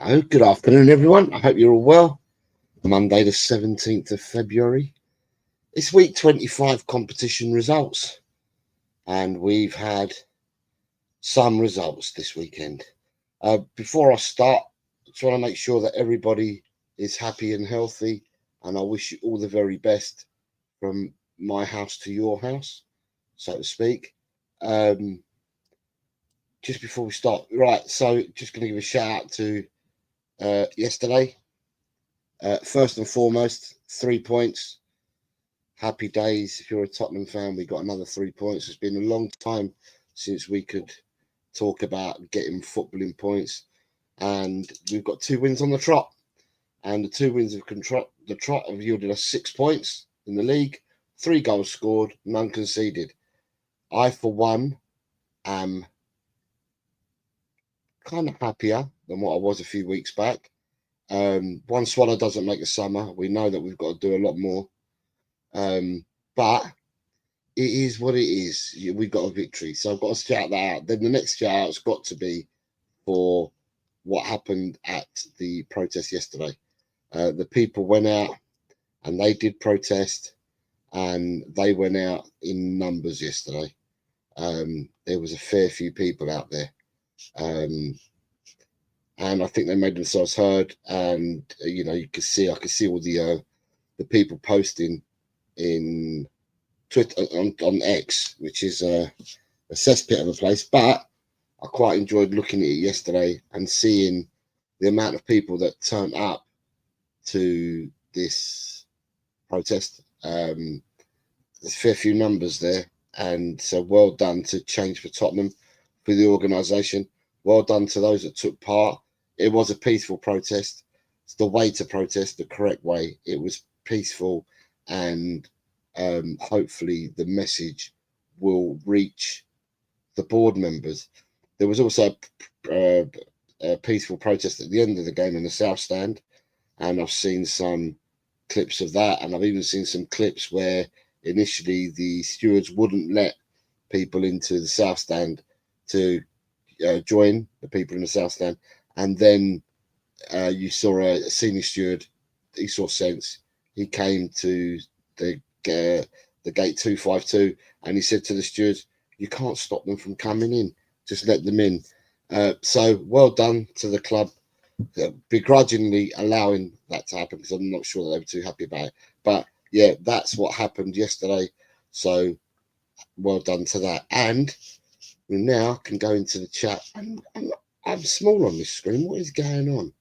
Hello, good afternoon, everyone. I hope you're all well. Monday, the 17th of February. It's week 25 competition results, and we've had some results this weekend. Before I start, I just want to make sure that everybody is happy and healthy, and I wish you all the very best from my house to your house, so to speak. Just before we start, right, so just going to give a shout out to yesterday. First and foremost, 3 points. Happy days. If you're a Tottenham fan, we got another 3 points. It's been a long time since we could talk about getting footballing points, and we've got 2 wins on the trot, and the 2 wins of the trot have yielded us 6 points in the league, 3 goals scored, none conceded. I, for one, am kind of happier than what I was a few weeks back. One swallow doesn't make a summer. We know that we've got to do a lot more, but it is what it is. We've got a victory, so I've got to shout that out. Then the next shout out's got to be for what happened at the protest yesterday. The people went out and they did protest, and they went out in numbers yesterday. There was a fair few people out there, and I think they made themselves heard. And I could see all the people posting in Twitter, on X, which is a cesspit of a place. But I quite enjoyed looking at it yesterday and seeing the amount of people that turned up to this protest. There's a fair few numbers there, and so well done to Change for Tottenham, for the organisation. Well done to those that took part. It was a peaceful protest. It's the way to protest, the correct way. It was peaceful, and hopefully the message will reach the board members. There was also a peaceful protest at the end of the game in the South Stand, and I've seen some clips of that, and I've even seen some clips where initially the stewards wouldn't let people into the South Stand to join the people in the South Stand, and then you saw a senior steward. He saw sense. He came to the gate 252, and he said to the stewards, "You can't stop them from coming in. Just let them in." So well done to the club, begrudgingly allowing that to happen, because I'm not sure that they were too happy about it. But yeah, that's what happened yesterday. So well done to that. And we now can go into the chat. I'm small on this screen. What is going on?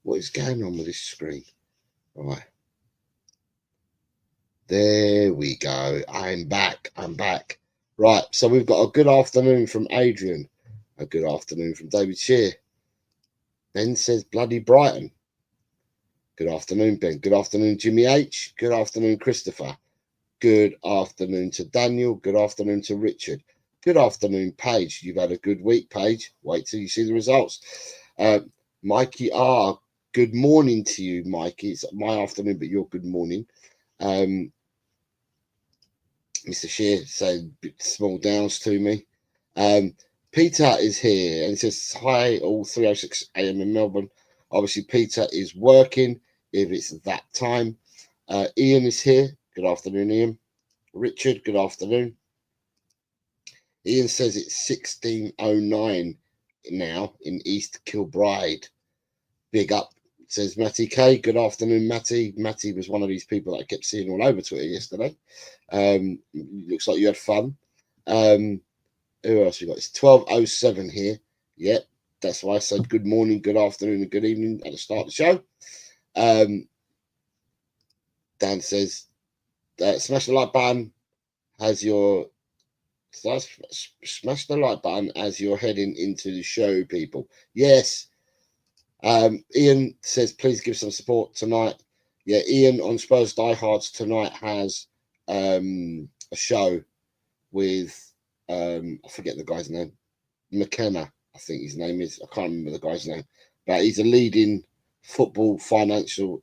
What is going on with this screen? All right. There we go. I'm back. Right. So we've got a good afternoon from Adrian. A good afternoon from David Shear. Ben says bloody Brighton. Good afternoon, Ben. Good afternoon, Jimmy H. Good afternoon, Christopher. Good afternoon to Daniel. Good afternoon to Richard. Good afternoon, Paige. You've had a good week, Paige. Wait till you see the results. Mikey R. Good morning to you, Mikey. It's my afternoon, but your good morning. Mr. Shear saying small downs to me. Peter is here, and he says, hi, all 3:06 a.m. in Melbourne. Obviously, Peter is working if it's that time. Ian is here. Good afternoon, Ian. Richard, good afternoon. Ian says it's 16:09 now in East Kilbride. Big up, says Matty K. Good afternoon, Matty. Matty was one of these people that I kept seeing all over Twitter yesterday. Looks like you had fun. Who else we got? It's 12:07 here. Yep, that's why I said good morning, good afternoon, and good evening at the start of the show. Dan says, smash the like button as you're smash the like button as you're heading into the show, people. Yes. Ian says, please give some support tonight. Yeah, Ian on Spurs Diehards tonight has a show with I forget the guy's name. McKenna, I think his name is. I can't remember the guy's name, but he's a leading football financial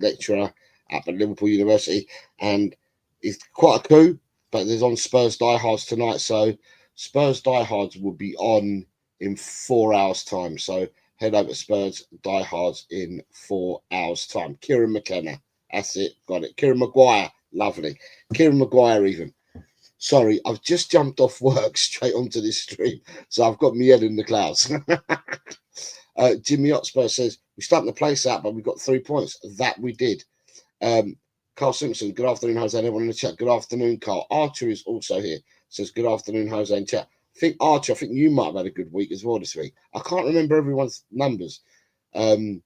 lecturer at Liverpool University, and he's quite a coup. But there's on Spurs Diehards tonight, so Spurs Diehards will be on in 4 hours' time. So head over to Spurs diehards in 4 hours' time. Kieran McKenna, that's it, got it. Kieran Maguire, lovely. Kieran Maguire even. Sorry, I've just jumped off work straight onto this stream, so I've got my head in the clouds. Jimmy Hotspur says, we started the place out, but we got 3 points. That we did. Carl Simpson, good afternoon, Jose. Everyone in the chat, good afternoon, Carl. Archer is also here, says, good afternoon, Jose, in chat. Archer, I think you might have had a good week as well this week. I can't remember everyone's numbers. And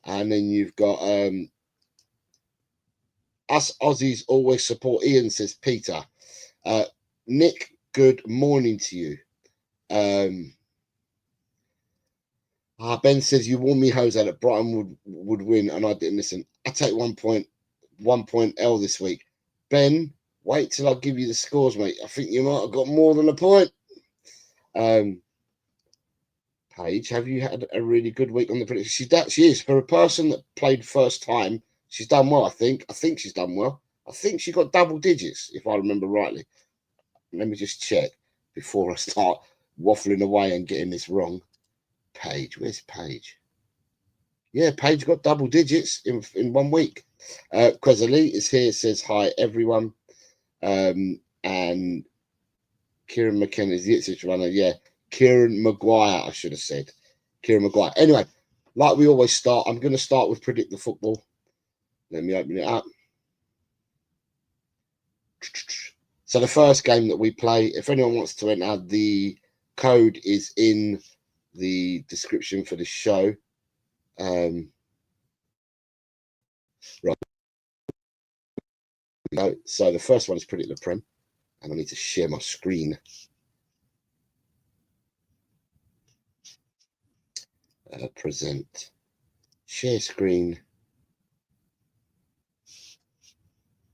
then you've got us Aussies always support Ian, says Peter. Nick, good morning to you. Ben says, you warned me, Jose, that Brighton would win, and I didn't listen. I take 1 point L this week. Ben, wait till I give you the scores, mate. I think you might have got more than a point. Paige, have you had a really good week on the prediction? She is. For a person that played first time, she's done well, I think. I think she's done well. I think she got double digits, if I remember rightly. Let me just check before I start waffling away and getting this wrong. Paige, where's Paige? Yeah, Paige got double digits in 1 week. Quezali is here, says hi, everyone. And Kieran McKenna is the Ipswich runner. Yeah, Kieran Maguire, I should have said. Kieran Maguire. Anyway, like we always start, I'm going to start with Predict the Football. Let me open it up. So the first game that we play, if anyone wants to enter, the code is in the description for the show. Right. So the first one is Predict the Prem, and I need to share my screen. Present, share screen,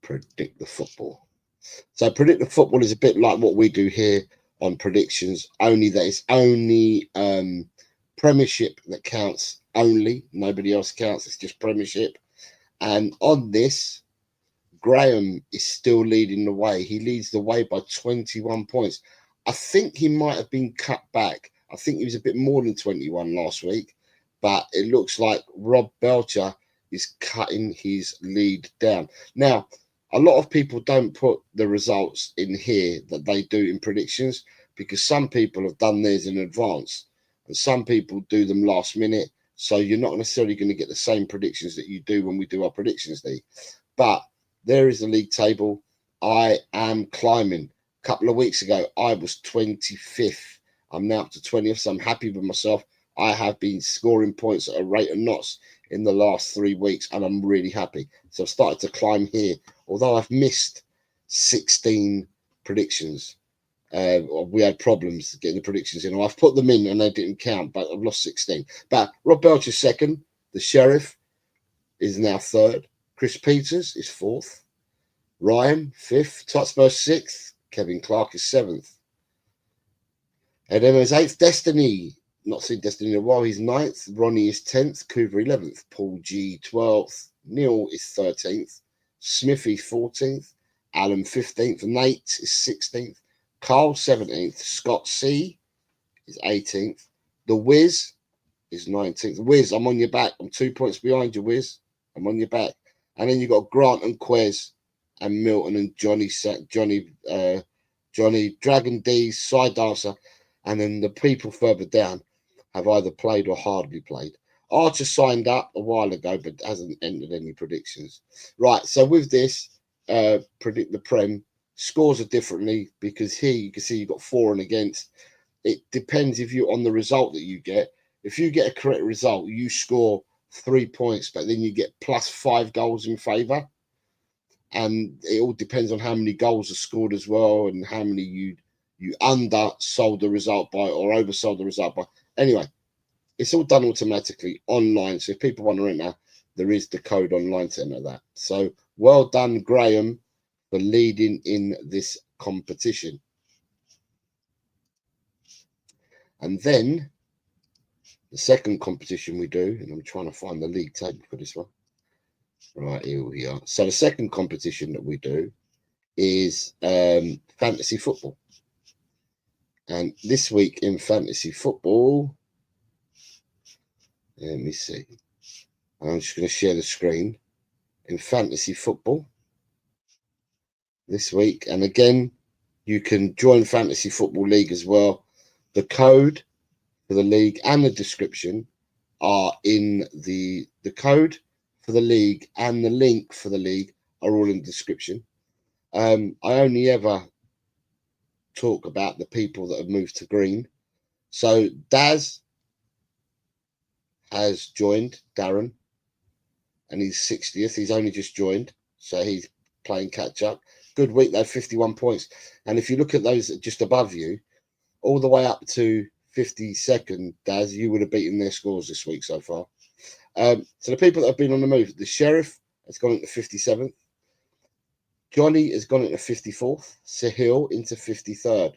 Predict the Football. So Predict the Football is a bit like what we do here on predictions, only that it's only Premiership that counts only. Nobody else counts. It's just Premiership. And on this, Graham is still leading the way. He leads the way by 21 points. I think he might have been cut back. I think he was a bit more than 21 last week, but it looks like Rob Belcher is cutting his lead down. Now, a lot of people don't put the results in here that they do in predictions because some people have done theirs in advance and some people do them last minute. So you're not necessarily going to get the same predictions that you do when we do our predictions league. But there is the league table. I am climbing. A couple of weeks ago, I was 25th. I'm now up to 20th, so I'm happy with myself. I have been scoring points at a rate of knots in the last 3 weeks, and I'm really happy. So I've started to climb here, although I've missed 16 predictions. We had problems getting the predictions in. I've put them in and they didn't count, but I've lost 16. But Rob Belcher's second. The Sheriff is now third. Chris Peters is fourth. Ryan, fifth. Hotspur, sixth. Kevin Clark is seventh. Ed Emma is eighth. Destiny, not seen Destiny in a while, he's ninth. Ronnie is 10th. Coover 11th. Paul G 12th. Neil is 13th. Smithy 14th. Alan 15th. Nate is 16th. Carl 17th. Scott C is 18th. The Wiz is 19th. Wiz, I'm on your back. I'm 2 points behind you, Wiz. I'm on your back. And then you've got Grant and Quez and Milton and Johnny, Dragon D, Side Dancer. And then the people further down have either played or hardly played. Archer signed up a while ago, but hasn't entered any predictions. Right, so with this, Predict the Prem, scores are differently because here you can see you've got for and against. It depends if you on the result that you get. If you get a correct result, you score 3 points, but then you get plus 5 goals in favour. And it all depends on how many goals are scored as well and how many you undersold the result by or oversold the result by. Anyway, it's all done automatically online. So if people want to enter, there is the code online to enter that. So well done, Graham, for leading in this competition. And then the second competition we do, and I'm trying to find the league table for this one. Right, here we are. So the second competition that we do is fantasy football. And this week in fantasy football, Let me see. I'm just going to share the screen in fantasy football this week. And again, you can join Fantasy Football League as well. The code for the league and the description are in the code for the league and the link for the league are all in the description. I only ever talk about the people that have moved to green. So Daz has joined, Darren, and he's 60th. He's only just joined, so he's playing catch up. Good week though, 51 points. And if you look at those just above you, all the way up to 52nd, Daz, you would have beaten their scores this week so far. So the people that have been on the move, the Sheriff has gone into 57th. Johnny has gone into 54th. Sahil into 53rd.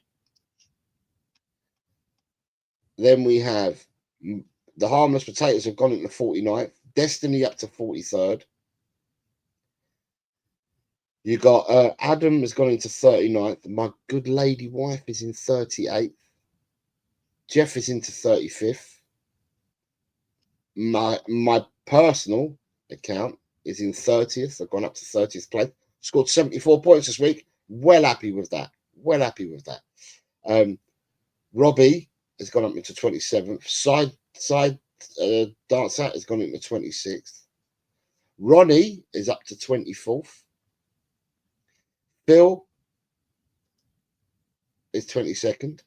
Then we have the Harmless Potatoes have gone into 49th. Destiny up to 43rd. You got Adam has gone into 39th. My good lady wife is in 38th. Jeff is into 35th. My personal account is in 30th. I've gone up to 30th place. Scored 74 points this week. Well happy with that. Well happy with that. Robbie has gone up into 27th. Side Dancer has gone into 26th. Ronnie is up to 24th. Bill is 22nd.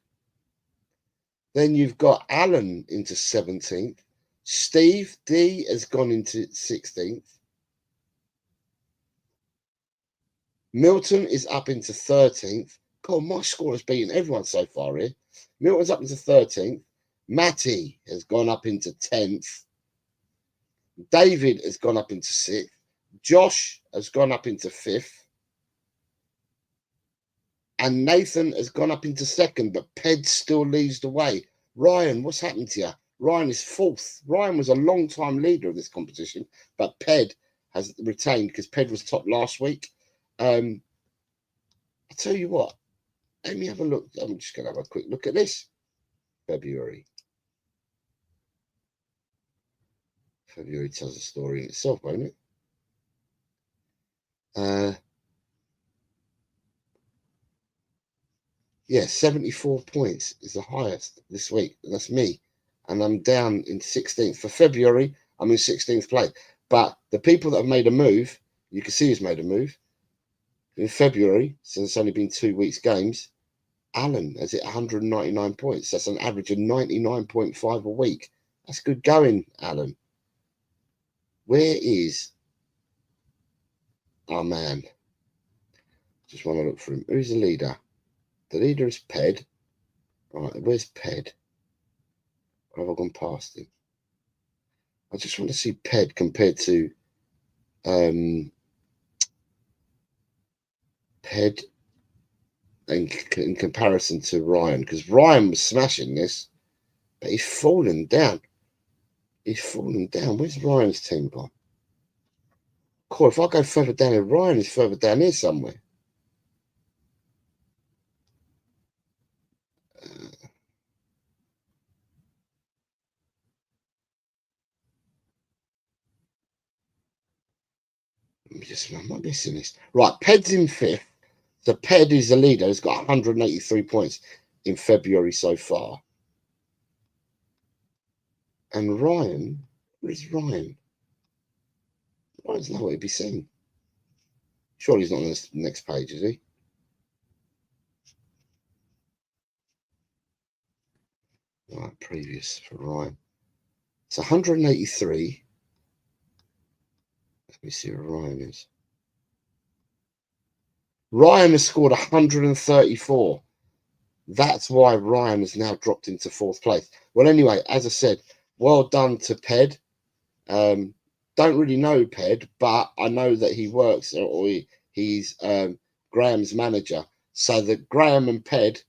Then you've got Alan into 17th. Steve D has gone into 16th. Milton is up into 13th. God, my score has beaten everyone so far here. Milton's up into 13th. Matty has gone up into 10th. David has gone up into 6th. Josh has gone up into 5th. And Nathan has gone up into 2nd, but Ped still leads the way. Ryan, what's happened to you? Ryan is 4th. Ryan was a long-time leader of this competition, but Ped has retained because Ped was top last week. I tell you what, let me have a look. I'm just going to have a quick look at this. February. February tells a story in itself, won't it? Yeah, 74 points is the highest this week. That's me. And I'm down in 16th. For February, I'm in 16th place. But the people that have made a move, you can see who's made a move. In February, since it's only been 2 weeks games, Alan has hit 199 points. That's an average of 99.5 a week. That's good going, Alan. Where is our man? Just want to look for him. Who's the leader? The leader is Ped. All right, where's Ped? Or have I gone past him? I just want to see Ped compared to Ped in comparison to Ryan, because Ryan was smashing this, but he's fallen down. He's fallen down. Where's Ryan's team gone? Cool. If I go further down here, Ryan is further down here somewhere. I'm not missing this. Right, Ped's in 5th. So Ped is the leader. He's got 183 points in February so far. And Ryan, where's Ryan? Ryan's nowhere to be seen. Surely he's not on the next page, is he? Right, previous for Ryan. It's 183. Let me see where Ryan is. Ryan has scored 134. That's why Ryan has now dropped into 4th place. Well, anyway, as I said, well done to Ped. Don't really know Ped, but I know that he works, or he's Graham's manager. So that Graham and Ped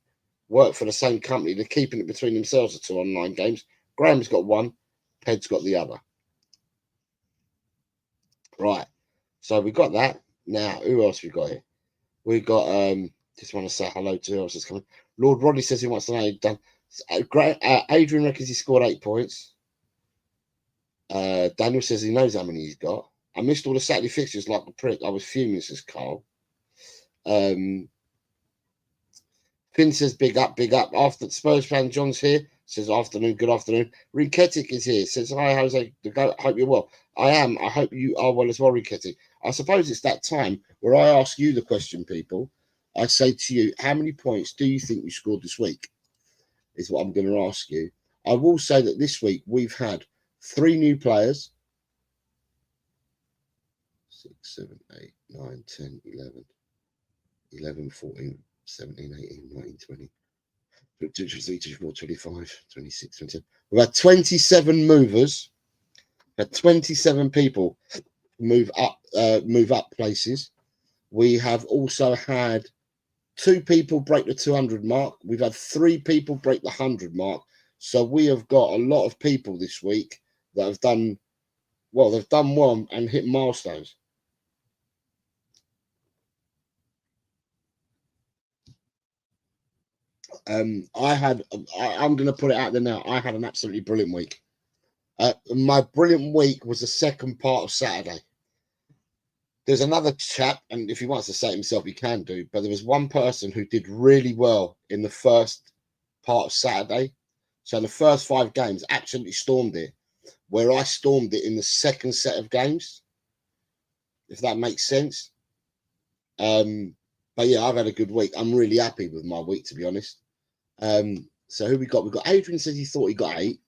work for the same company. They're keeping it between themselves, the 2 online games. Graham's got one, Ped's got the other. Right. So we got that. Now, who else we got here? We got just want to say hello to who else is coming. Lord Roddy says he wants to know done. Adrian reckons he scored 8 points. Daniel says he knows how many he's got. I missed all the Saturday fixtures like a prick. I was fuming, says Carl. Finn says big up, big up. After Spurs fan John's here, says afternoon, good afternoon. Rinketic is here, says hi Jose, hope you're well. I am. I hope you are well as well, Rinketic. I suppose it's that time where I ask you the question, people. I say to you, how many points do you think you scored this week? Is what I'm going to ask you. I will say that this week we've had 3 new players. 6, 7, 8, 9, 10, 11, 11, 14, 17, 18, 19, 20, 23, 24, 25, 26, 27. We've had 27 movers. We've had 27 people move up places. We have also had 2 people break the 200 mark. We've had 3 people break the 100 mark. So we have got a lot of people this week that have done well. They've done well and hit milestones. I'm going to put it out there now. I had an absolutely brilliant week. My brilliant week was the second part of Saturday. There's another chap, and if he wants to say it himself, he can do. But there was one person who did really well in the first part of Saturday. So in the first 5 games, absolutely stormed it, where I stormed it in the second set of games, if that makes sense. But yeah, I've had a good week. I'm really happy with my week, to be honest. So who we got? We've got Adrian says he thought he got 8.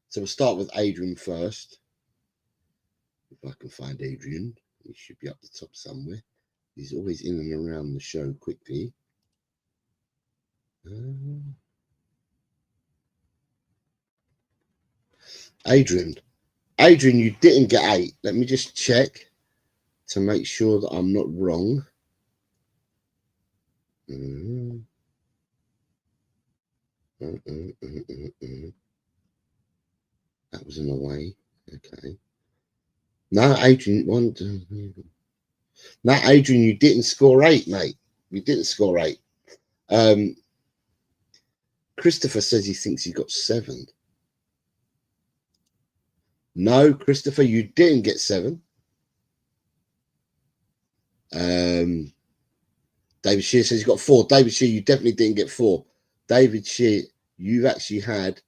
So we'll start with Adrian first. If I can find Adrian, he should be up the top somewhere. He's always in and around the show quickly. Adrian, you didn't get 8. Let me just check to make sure that I'm not wrong. That was in a way. Okay. No, Adrian, no, Adrian, you didn't score 8, mate. You didn't score 8. Christopher says he thinks he got 7. No, Christopher, you didn't get 7. David Shear says he's got 4. David Shear, you definitely didn't get 4. David Shear, you've actually had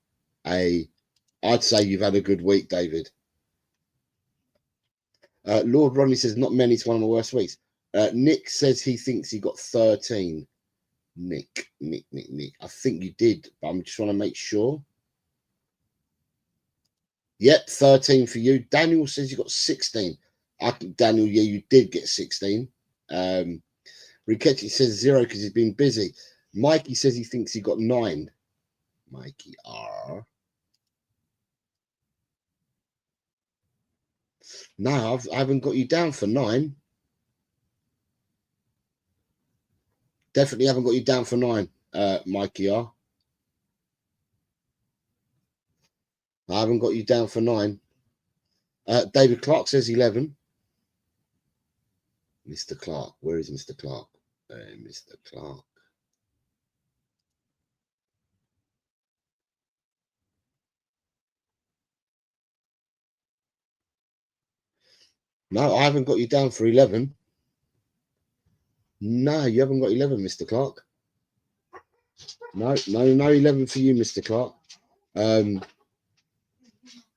I'd say you've had a good week, David. Lord Rodney says not many, it's one of my worst weeks. Nick says he thinks he got 13. Nick. I think you did, but I'm just trying to make sure. Yep, 13 for you. Daniel says you got 16. Daniel, yeah, you did get 16. Rikechi says 0 because he's been busy. Mikey says he thinks he got 9. Mikey R. No, I haven't got you down for 9. Definitely haven't got you down for 9, Mikey R. I haven't got you down for 9. David Clark says 11. Mr. Clark, where is Mr. Clark? Mr. Clark. No, I haven't got you down for 11. No, you haven't got 11, Mr. Clark. No 11 for you, Mr. Clark.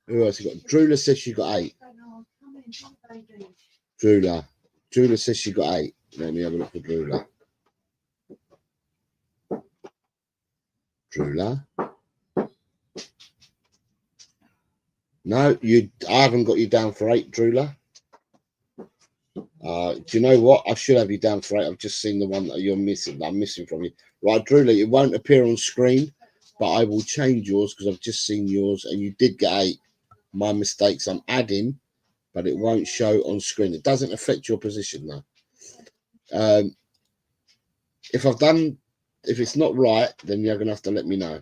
Who else you got? Drula says she got 8. Drula says she got 8. Let me have a look for Drula. No, I haven't got you down for 8, Drula. Do you know what? I should have you down for 8. I've just seen the one that you're missing. That I'm missing from you. Right, Drula, it won't appear on screen, but I will change yours because I've just seen yours and you did get 8. My mistakes. I'm adding, but it won't show on screen. It doesn't affect your position though. If it's not right, then you're gonna have to let me know.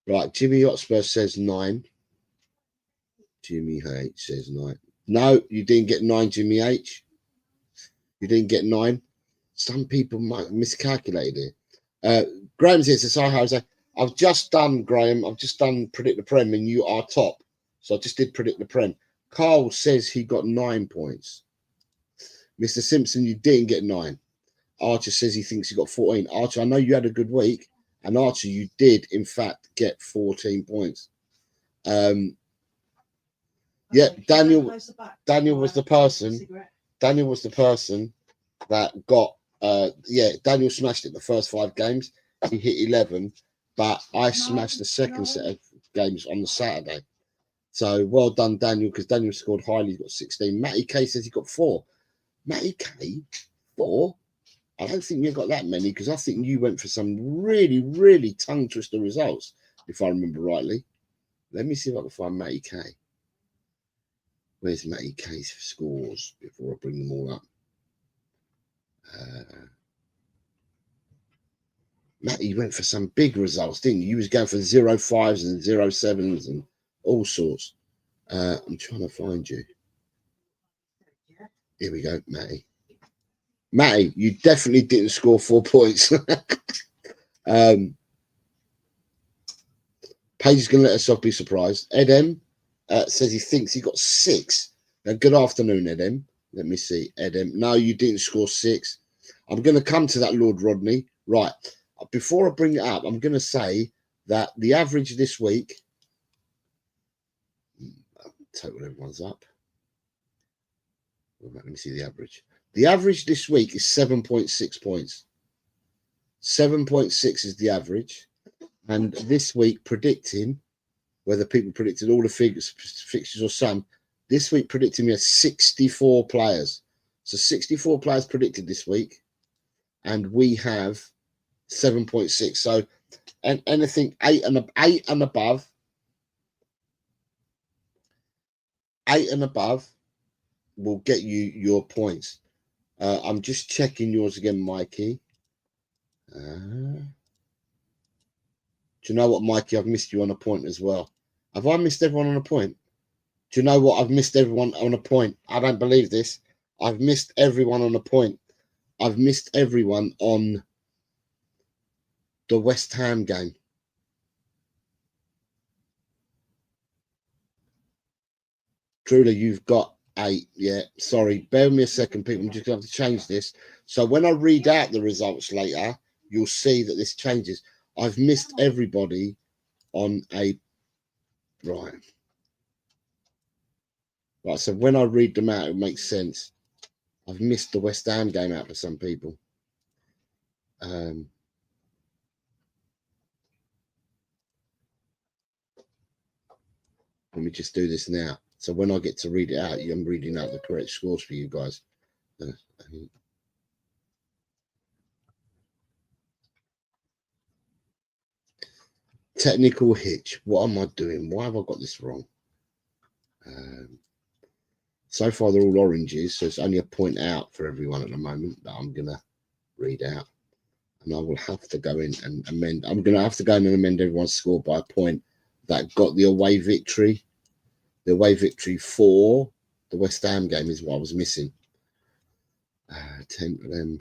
Right, Jimmy Hotspur says 9. Jimmy H says 9. No, you didn't get 9, Jimmy H. You didn't get 9. Some people might miscalculated it. Graham's here. Says, hi, Jose. I've just done, Graham. I've just done Predict the Prem, and you are top. So I just did Predict the Prem. Carl says he got 9 points. Mr. Simpson, you didn't get 9. Archer says he thinks he got 14. Archer, I know you had a good week. And Archer, you did, in fact, get 14 points. Yeah, Daniel was the person. Daniel was the person that got, Daniel smashed it the first 5 games. He hit 11, but I smashed the second set of games on the Saturday. So well done, Daniel, because Daniel scored highly. He got 16. Matty K says he got 4. Matty K, 4? I don't think you got that many, because I think you went for some really, really tongue twister results, if I remember rightly. Let me see if I can find Matty K. Where's Matty K's scores before I bring them all up? Matty went for some big results, didn't you? You was going for 0.5s and 0.7s and all sorts. I'm trying to find you. Here we go, Matty. Matty, you definitely didn't score 4 points. Paige is going to let herself be surprised. Ed M says he thinks he got 6. Now, good afternoon, Ed M. Let me see, Ed M. No, you didn't score 6. I'm going to come to that, Lord Rodney. Right. Before I bring it up, I'm going to say that the average this week, total everyone's up. Let me see the average. The average this week is 7.6 points. 7.6 is the average. And this week, predicting, whether people predicted all the fixtures or some, this week predicting we had 64 players. So 64 players predicted this week. And we have 7.6. So and anything 8 and above. 8 and above will get you your points. I'm just checking yours again, Mikey. Do you know what, Mikey? I've missed you on a point as well. Have I missed everyone on a point? Do you know what? I've missed everyone on a point. I don't believe this. I've missed everyone on a point. I've missed everyone on the West Ham game. Truly, you've got 8. Yeah, sorry. Bear with me a second, people. I'm just going to have to change this. So when I read out the results later, you'll see that this changes. I've missed everybody on a... Right. Right, so when I read them out, it makes sense. I've missed the West Ham game out for some people. Let me just do this now. So when I get to read it out, I'm reading out the correct scores for you guys. Technical hitch. What am I doing? Why have I got this wrong? So far, they're all oranges, so it's only a point out for everyone at the moment that I'm going to read out. And I will have to go in and amend. I'm going to have to go in and amend everyone's score by a point that got the away victory. The away victory for the West Ham game is what I was missing. 10 of them.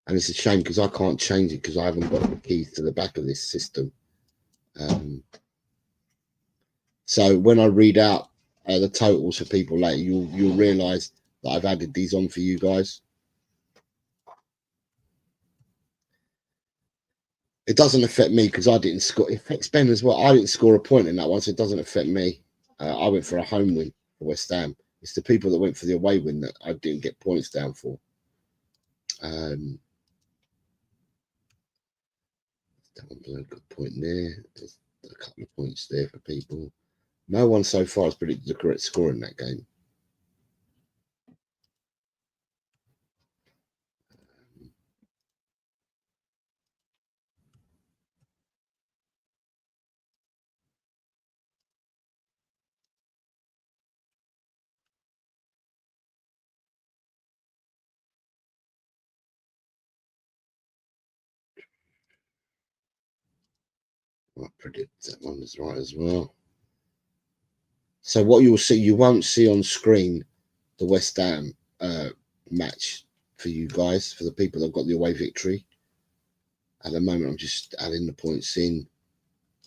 And it's a shame because I can't change it because I haven't got the keys to the back of this system. So when I read out the totals for people later, you'll realise that I've added these on for you guys. It doesn't affect me because I didn't score. It affects Ben as well. I didn't score a point in that one, so it doesn't affect me. I went for a home win for West Ham. It's the people that went for the away win that I didn't get points down for. That one's a good point there. There's a couple of points there for people. No one so far has predicted the correct score in that game. I predict that one is right as well. So what you'll see, you won't see on screen the West Ham match for you guys, for the people that got the away victory. At the moment, I'm just adding the points in,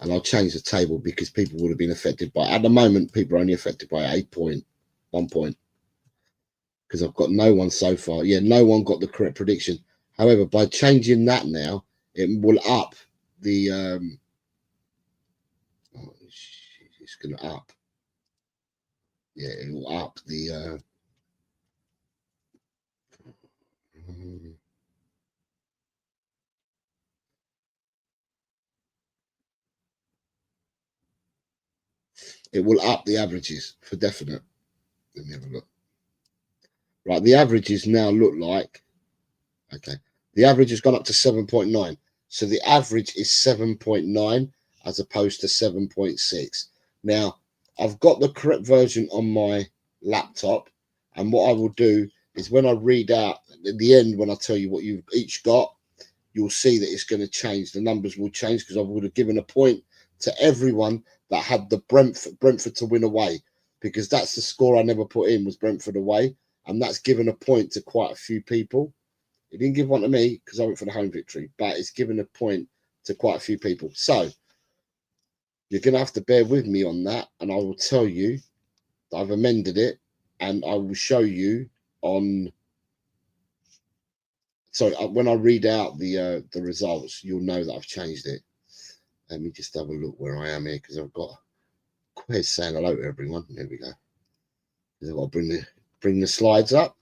and I'll change the table because people would have been affected by, at the moment, people are only affected by 1 point, because I've got no one so far. Yeah, no one got the correct prediction. However, by changing that now, it will up the, oh, it's going to up. Yeah, it will up the, it will up the averages for definite. Let me have a look. Right, the averages now look like, okay, the average has gone up to 7.9. So the average is 7.9 as opposed to 7.6. Now, I've got the correct version on my laptop, and what I will do is when I read out at the end, when I tell you what you've each got, you'll see that it's going to change. The numbers will change because I would have given a point to everyone that had the Brentford to win away, because that's the score I never put in, was Brentford away, and that's given a point to quite a few people. It didn't give one to me because I went for the home victory, but it's given a point to quite a few people. So you're going to have to bear with me on that, and I will tell you that I've amended it, and I will show you on. Sorry, when I read out the results, you'll know that I've changed it. Let me just have a look where I am here, because I've got Quez saying hello to everyone. There we go. I've got to bring the slides up.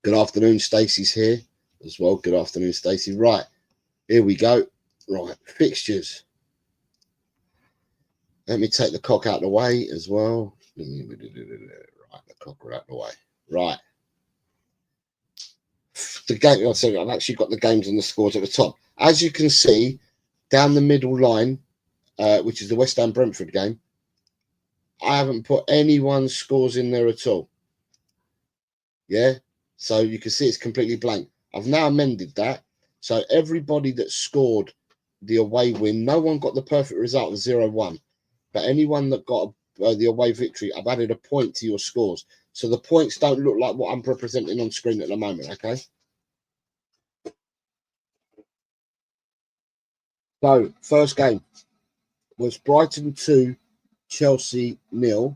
Good afternoon, Stacey's here as well. Good afternoon, Stacey. Right, here we go. Right, fixtures. Let me take the cock out of the way as well. Right, the cocker out of the way. Right. The game, so I've actually got the games and the scores at the top. As you can see, down the middle line, which is the West Ham Brentford game, I haven't put anyone's scores in there at all. Yeah, so you can see it's completely blank. I've now amended that. So everybody that scored the away win, no one got the perfect result of 0-1. But anyone that got the away victory, I've added a point to your scores. So the points don't look like what I'm representing on screen at the moment, okay? So, first game was Brighton 2, Chelsea 0.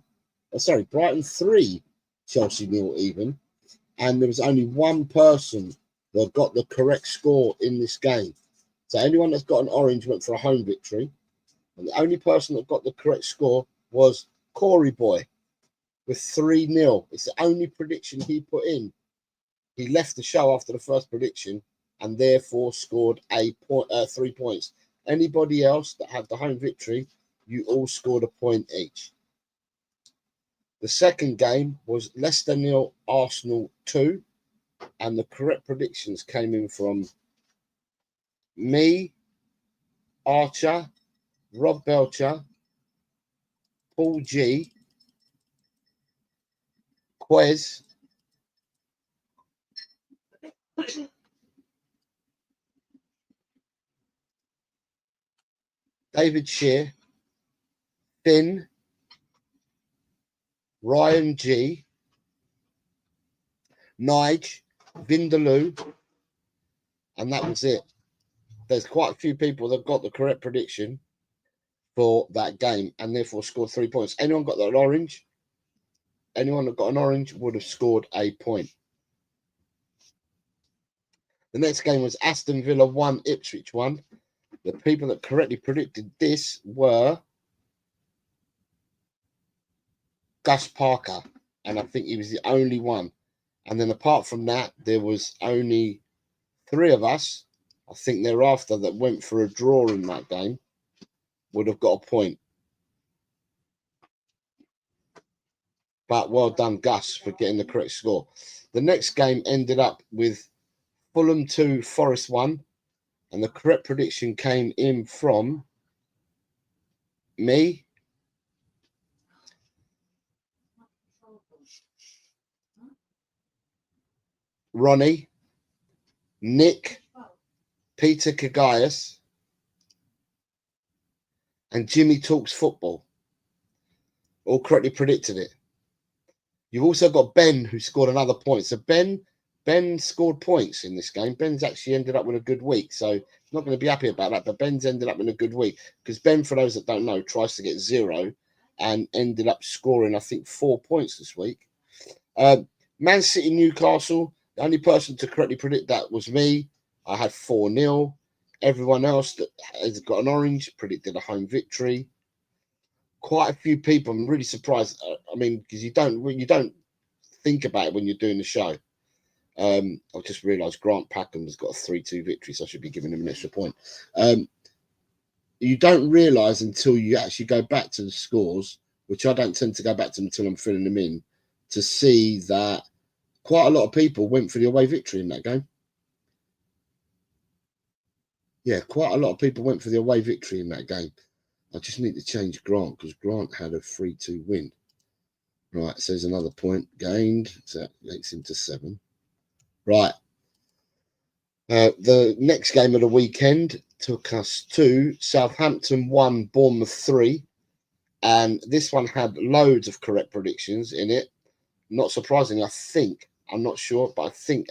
Sorry, Brighton 3, Chelsea 0 even. And there was only one person that got the correct score in this game. So anyone that's got an orange went for a home victory. And the only person that got the correct score was Corey Boy with 3-0. It's the only prediction he put in. He left the show after the first prediction and therefore scored 3 points. Anybody else that had the home victory, you all scored a point each. The second game was Leicester 0, Arsenal 2. And the correct predictions came in from me, Archer, Rob Belcher, Paul G, Quez, David Shear, Finn, Ryan G, Nige, Vindaloo, and that was it. There's quite a few people that got the correct prediction for that game and therefore scored 3 points. Anyone got that orange? Anyone that got an orange would have scored a point. The next game was Aston Villa 1, Ipswich 1. The people that correctly predicted this were Gus Parker, and I think he was the only one. And then apart from that, there was only 3 of us, I think thereafter, that went for a draw in that game, would have got a point. But well done, Gus, for getting the correct score. The next game ended up with Fulham 2, Forest 1. And the correct prediction came in from me, Ronnie, Nick, Peter Kagaias, and Jimmy Talks Football. All correctly predicted it. You've also got Ben, who scored another point. So Ben scored points in this game. Ben's actually ended up with a good week. So not going to be happy about that. But Ben's ended up in a good week. Because Ben, for those that don't know, tries to get 0 and ended up scoring, I think, 4 points this week. Man City, Newcastle. The only person to correctly predict that was me. I had 4-0. Everyone else that has got an orange predicted a home victory. Quite a few people. I'm really surprised. I mean, because you don't think about it when you're doing the show. I've just realised Grant Packham has got a 3-2 victory, so I should be giving him an extra point. You don't realise until you actually go back to the scores, which I don't tend to go back to until I'm filling them in, to see that quite a lot of people went for the away victory in that game. Yeah, quite a lot of people went for the away victory in that game. I just need to change Grant because Grant had a 3-2 win. Right, so there's another point gained. So that makes him to 7. Right. The next game of the weekend took us to Southampton 1, Bournemouth 3. And this one had loads of correct predictions in it. Not surprisingly, I'm not sure, but I think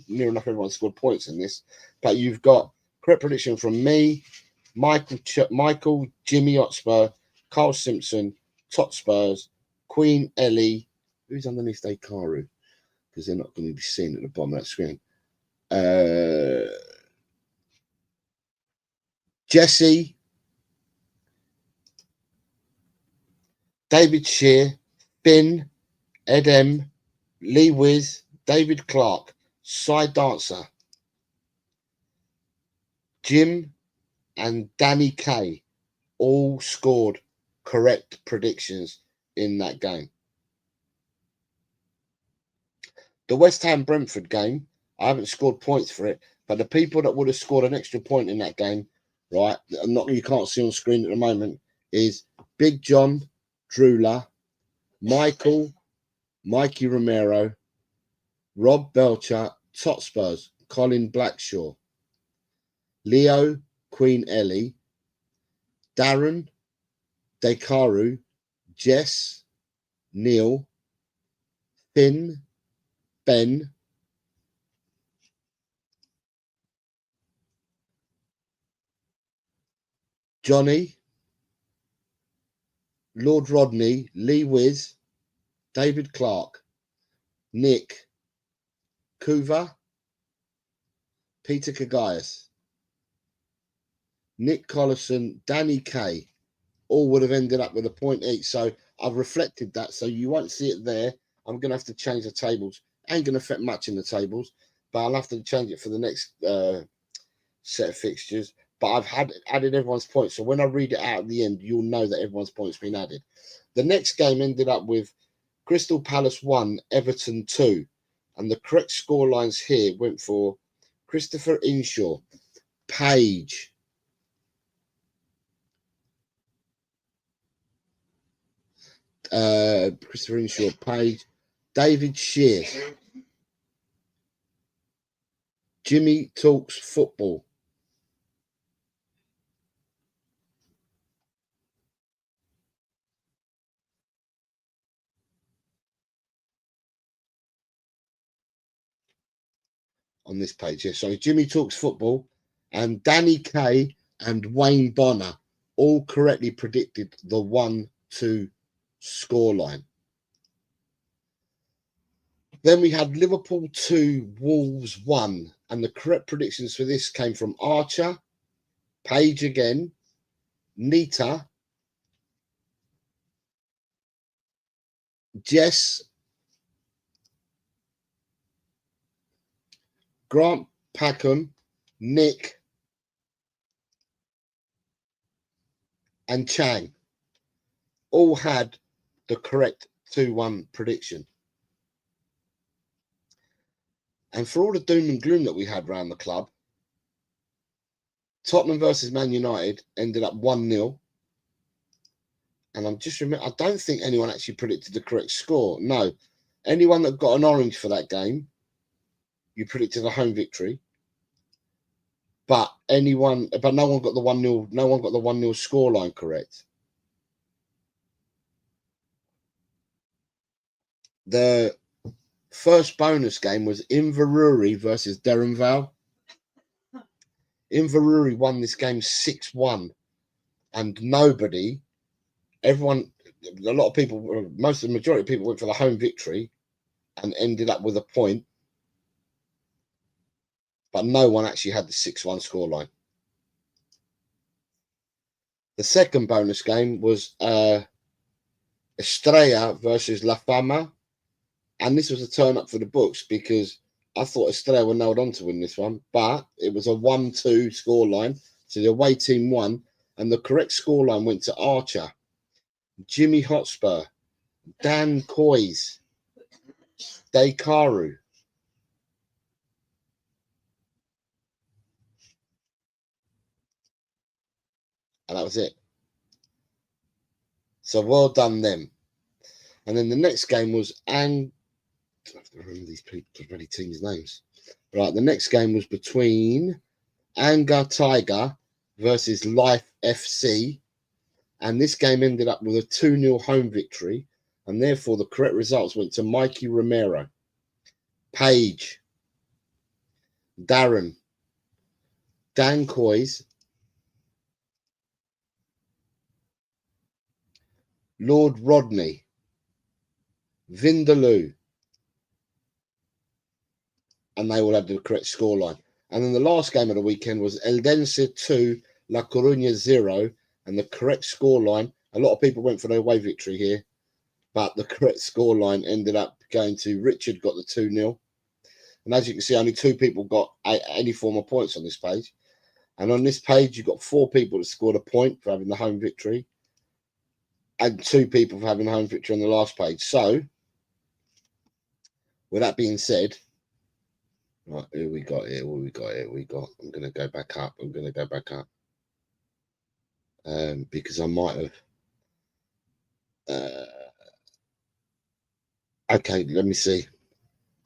near enough everyone scored points in this. But you've got correct prediction from me, Michael, Jimmy Hotspur, Carl Simpson, Tot Spurs, Queen Ellie, who's underneath Dekaru, because they're not going to be seen at the bottom of that screen. Jesse, David Shear, Finn, Edem, Lee Wiz, David Clark, Cy Dancer, Jim, and Danny Kay all scored correct predictions in that game. The West Ham Brentford game, I haven't scored points for it, but the people that would have scored an extra point in that game, right, you can't see on screen at the moment, is Big John Drula, Michael, Mikey Romero, Rob Belcher, Tot Spurs, Colin Blackshaw, Leo, Queen Ellie, Darren, Dekaru, Jess, Neil, Finn, Ben, Johnny, Lord Rodney, Lee Wiz, David Clark, Nick, Kuva, Peter Kagaias, Nick Collison, Danny Kay, all would have ended up with a point each. So I've reflected that, so you won't see it there. I'm going to have to change the tables. Ain't going to affect much in the tables, but I'll have to change it for the next set of fixtures. But I've added everyone's points, so when I read it out at the end, you'll know that everyone's points been added. The next game ended up with Crystal Palace 1, Everton 2, and the correct score lines here went for Christopher Inshaw, Page, Christopher Inshaw, Page, David Shears, Jimmy Talks Football, on this page here. So Jimmy Talks Football and Danny Kay and Wayne Bonner all correctly predicted the 1-2 scoreline. Then we had Liverpool 2, Wolves 1, and the correct predictions for this came from Archer, Page again, Nita, Jess, Grant Packham, Nick, and Chang all had the correct 2-1 prediction. And for all the doom and gloom that we had around the club, Tottenham versus Man United ended up 1-0. And I'm just remembering, I don't think anyone actually predicted the correct score. No, anyone that got an orange for that game, you predicted a home victory. But no one got the 1-0. No one got the 1-0 scoreline correct. The first bonus game was Inverurie versus Derren Vale. Inverurie won this game 6-1, and everyone, a lot of people, most of the majority of people went for the home victory and ended up with a point, but no one actually had the 6-1 scoreline. The second bonus game was Estrella versus La Fama, and this was a turn up for the books because I thought Estrella were nailed on to win this one, but it was a 1-2 scoreline, so the away team won, and the correct scoreline went to Archer, Jimmy Hotspur, Dan Coys, Dekaru. And that was it. So well done them. And then the next game was I have to remember these people, the bloody teams' names. Right, the next game was between Anga Tiger versus Life FC. And this game ended up with a 2-0 home victory. And therefore, the correct results went to Mikey Romero, Paige, Darren, Dan Coys, Lord Rodney, Vindaloo, and they all had the correct scoreline. And then the last game of the weekend was Eldense 2, La Coruña 0, and the correct scoreline. A lot of people went for the away victory here, but the correct scoreline ended up going to Richard, got the 2-0. And as you can see, only 2 people got any form of points on this page. And on this page, you've got 4 people that scored a point for having the home victory, and 2 people for having the home victory on the last page. So, with that being said, right, who we got here? What we got here? I'm going to go back up. Because I might have. Okay, let me see.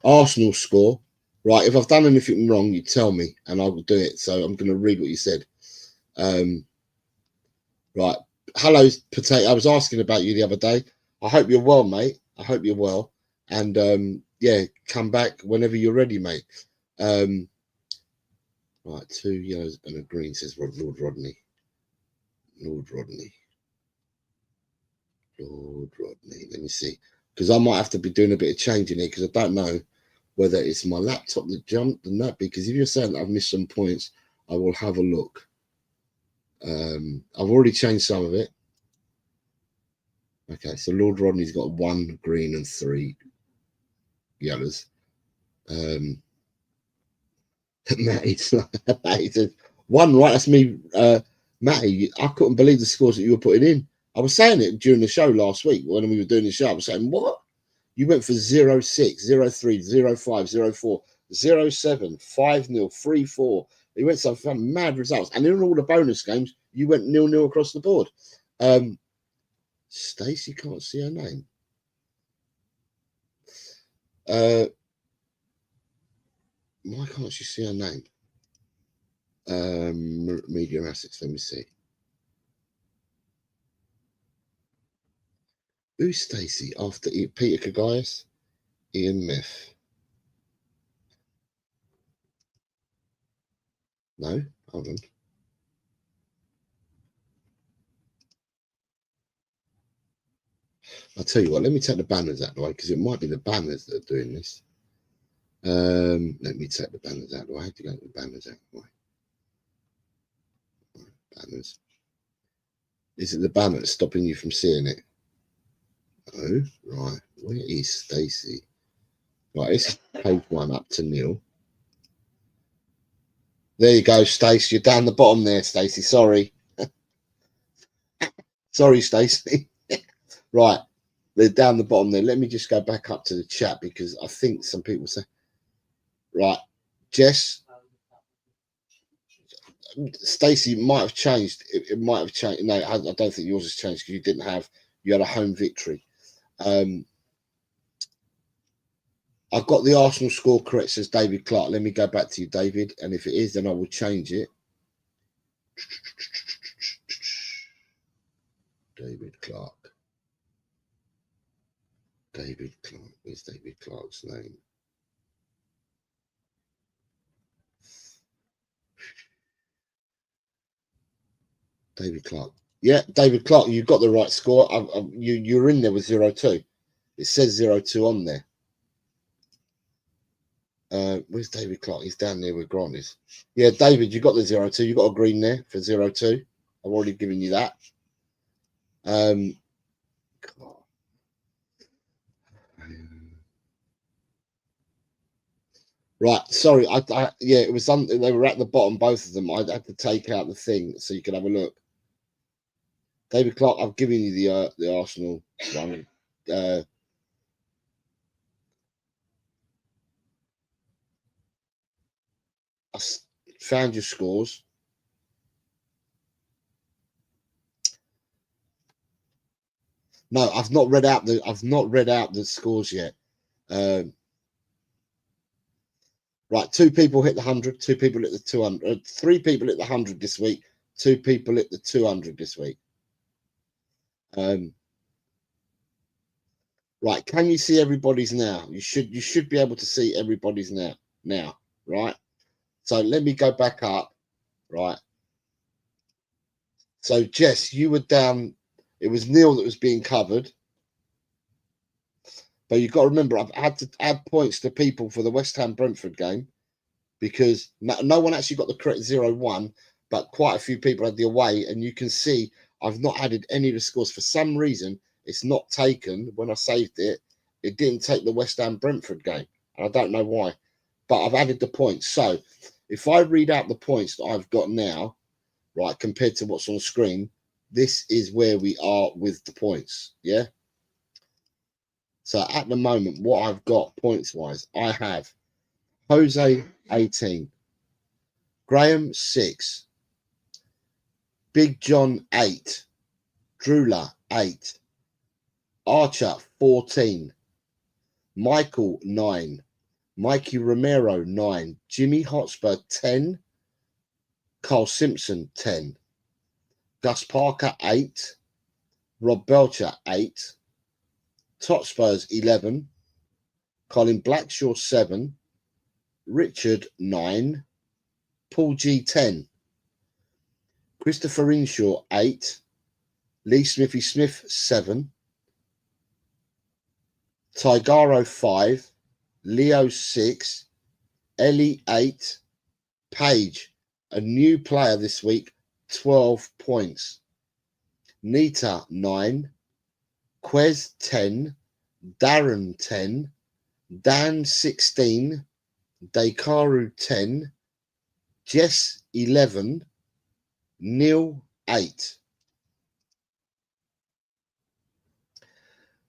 Arsenal score. Right, if I've done anything wrong, you tell me and I will do it. So I'm going to read what you said. Right. Hello, Potato. I was asking about you the other day. I hope you're well, mate. I hope you're well. And yeah, come back whenever you're ready, mate. Right, 2 yellows and a green, says Lord Rodney. Lord Rodney. Let me see. Because I might have to be doing a bit of changing here because I don't know whether it's my laptop that jumped and that. Because if you're saying that I've missed some points, I will have a look. I've already changed some of it. Okay, so Lord Rodney's got 1 green and 3 yellows. Matty says 1 right. That's me, Matty. I couldn't believe the scores that you were putting in. I was saying it during the show last week when we were doing the show. I was saying, what? You went for 0-6, 0-3, 0-5, 0-4, 0-7, 5-0, 3-4. You went some mad results. And in all the bonus games, you went 0-0 across the board. Stacey can't see her name. Why can't she see her name? Media assets, let me see. Who's Stacey after Peter Kagayas? Ian Myth. No, hold on. I'll tell you what, let me take the banners out of the way because it might be the banners that are doing this. Let me take the banners out of the way. I have to get the banners out of the way. Banners. Is it the banner that's stopping you from seeing it? Oh, right. Where is Stacey? Right, it's page 1 up to Neil. There you go, Stacey. You're down the bottom there, Stacey. Sorry. Sorry, Stacey. Right. They're down the bottom there. Let me just go back up to the chat because I think some people say, right, Jess, Stacey might have changed. It might have changed. No, I don't think yours has changed because you had a home victory. I've got the Arsenal score correct, says David Clark. Let me go back to you, David. And if it is, then I will change it. David Clark. David Clark. Where's David Clark's name? David Clark. Yeah, David Clark, you got the right score. You're in there with 0-2. It says 0-2 on there. Where's David Clark? He's down there where Grant is. Yeah, David, you got the 0-2. You got a green there for 0-2. I've already given you that. Right, sorry. Yeah, it was something. They were at the bottom, both of them. I had to take out the thing so you can have a look. David Clark, I've given you the Arsenal one. I found your scores. No, I've not read out the scores yet. Right, 2 people hit the 100, 2 people hit the 200, 3 people hit the 100 this week, 2 people hit the 200 this week. Right, can you see everybody's now? You should be able to see everybody's now, right? So let me go back up, right? So Jess, you were down. It was Neil that was being covered. But you've got to remember, I've had to add points to people for the West Ham Brentford game because no one actually got the correct 0-1, but quite a few people had the away. And you can see I've not added any of the scores. For some reason, it's not taken. When I saved it, it didn't take the West Ham Brentford game. And I don't know why, but I've added the points. So if I read out the points that I've got now, right, compared to what's on screen, this is where we are with the points. Yeah. So at the moment, what I've got points-wise, I have Jose 18, Graham 6, Big John 8, Drula 8, Archer 14, Michael 9, Mikey Romero 9, Jimmy Hotspur 10, Carl Simpson 10, Gus Parker 8, Rob Belcher 8, Totspurs 11, Colin Blackshaw 7, Richard 9, Paul G 10, Christopher Inshaw 8, Lee Smithy Smith 7, Tigaro 5, Leo 6, Ellie 8, Page, a new player this week, 12 points, Nita 9, Quez 10, Darren 10, Dan 16, Dekaru 10, Jess 11, Neil 8.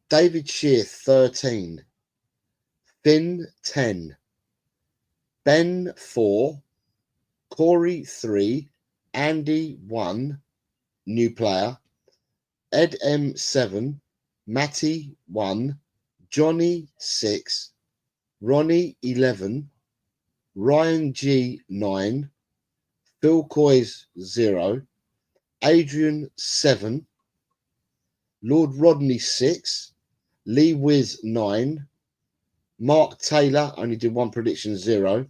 David Shear 13, Finn 10, Ben 4, Corey 3, Andy 1, new player, Ed M 7, Matty 1, Johnny 6, Ronnie 11, Ryan G 9, Phil Coys 0, Adrian 7, Lord Rodney 6, Lee Wiz 9, Mark Taylor only did one prediction 0,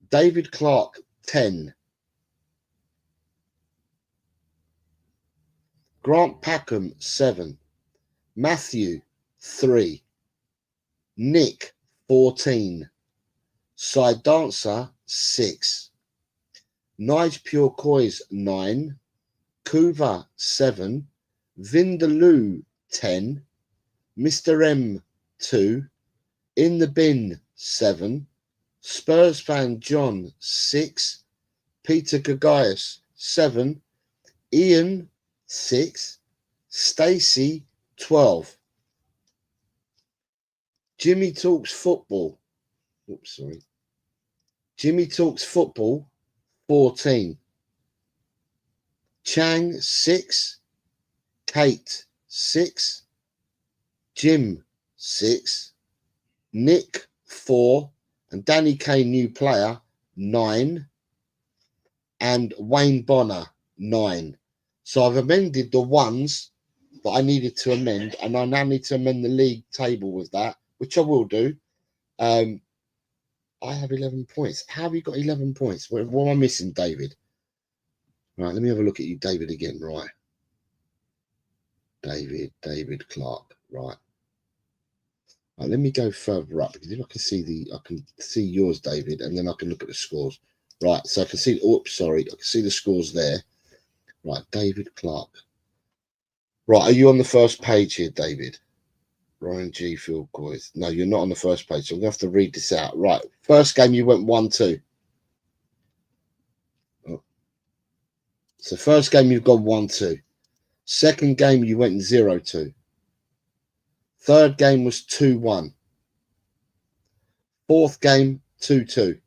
David Clark 10, Grant Packham 7, Matthew 3, Nick 14, Side Dancer 6, Nige Pure Coys 9, Kuva 7, Vindaloo 10, Mr. M 2, In the Bin 7, Spurs fan John 6, Peter Gagaius 7, Ian 6, Stacy 12, Jimmy Talks Football. Oops, sorry. Jimmy Talks Football 14, Chang 6, Kate 6, Jim 6, Nick 4, and Danny K new player 9, and Wayne Bonner 9. So I've amended the ones that I needed to amend, and I now need to amend the league table with that, which I will do. I have 11 points. How have you got 11 points? What am I missing, David? Right, let me have a look at you, David, again. Right. David Clark. Right. Right, let me go further up, because if I can see yours, David, and then I can look at the scores. Right, so I can see, oops, sorry, I can see the scores there. Right, David Clark. Right, are you on the first page here, David? Ryan G. Field Coys. No, you're not on the first page, so I'm going to have to read this out. Right, first game you went 1-2. Oh. So first game you've gone 1-2. Second game you went 0-2. Third game was 2-1. Fourth game 2-2.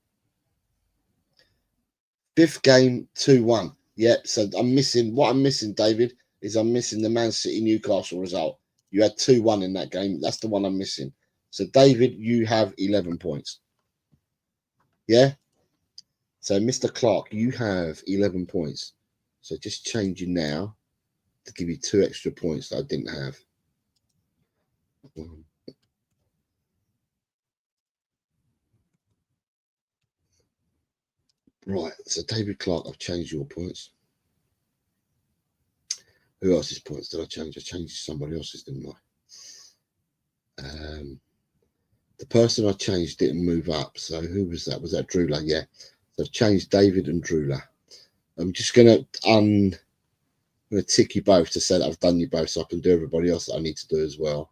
Fifth game 2-1. Yep, so I'm missing, David, is I'm missing the Man City Newcastle result. You had 2-1 in that game. That's the one I'm missing. So David, you have 11 points. Yeah? So Mr. Clark, you have 11 points. So just changing now to give you 2 extra points that I didn't have. Right, so David Clark, I've changed your points. Who else's points did I change? I changed somebody else's, didn't I? The person I changed didn't move up. So who was that? Was that Drula? Yeah. So I've changed David and Drula. I'm just going to tick you both to say that I've done you both, so I can do everybody else that I need to do as well.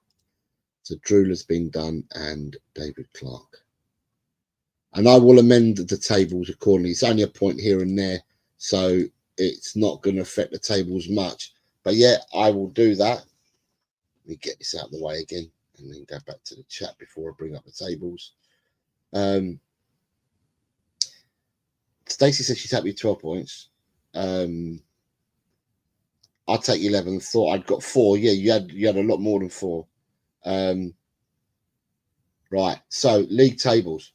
So Drula's been done and David Clark. And I will amend the tables accordingly. It's only a point here and there, so it's not going to affect the tables much. But yeah, I will do that. Let me get this out of the way again and then go back to the chat before I bring up the tables. Stacey says she's happy with 12 points. I'll take 11. Thought I'd got 4. Yeah, you had a lot more than 4. Right, so league tables.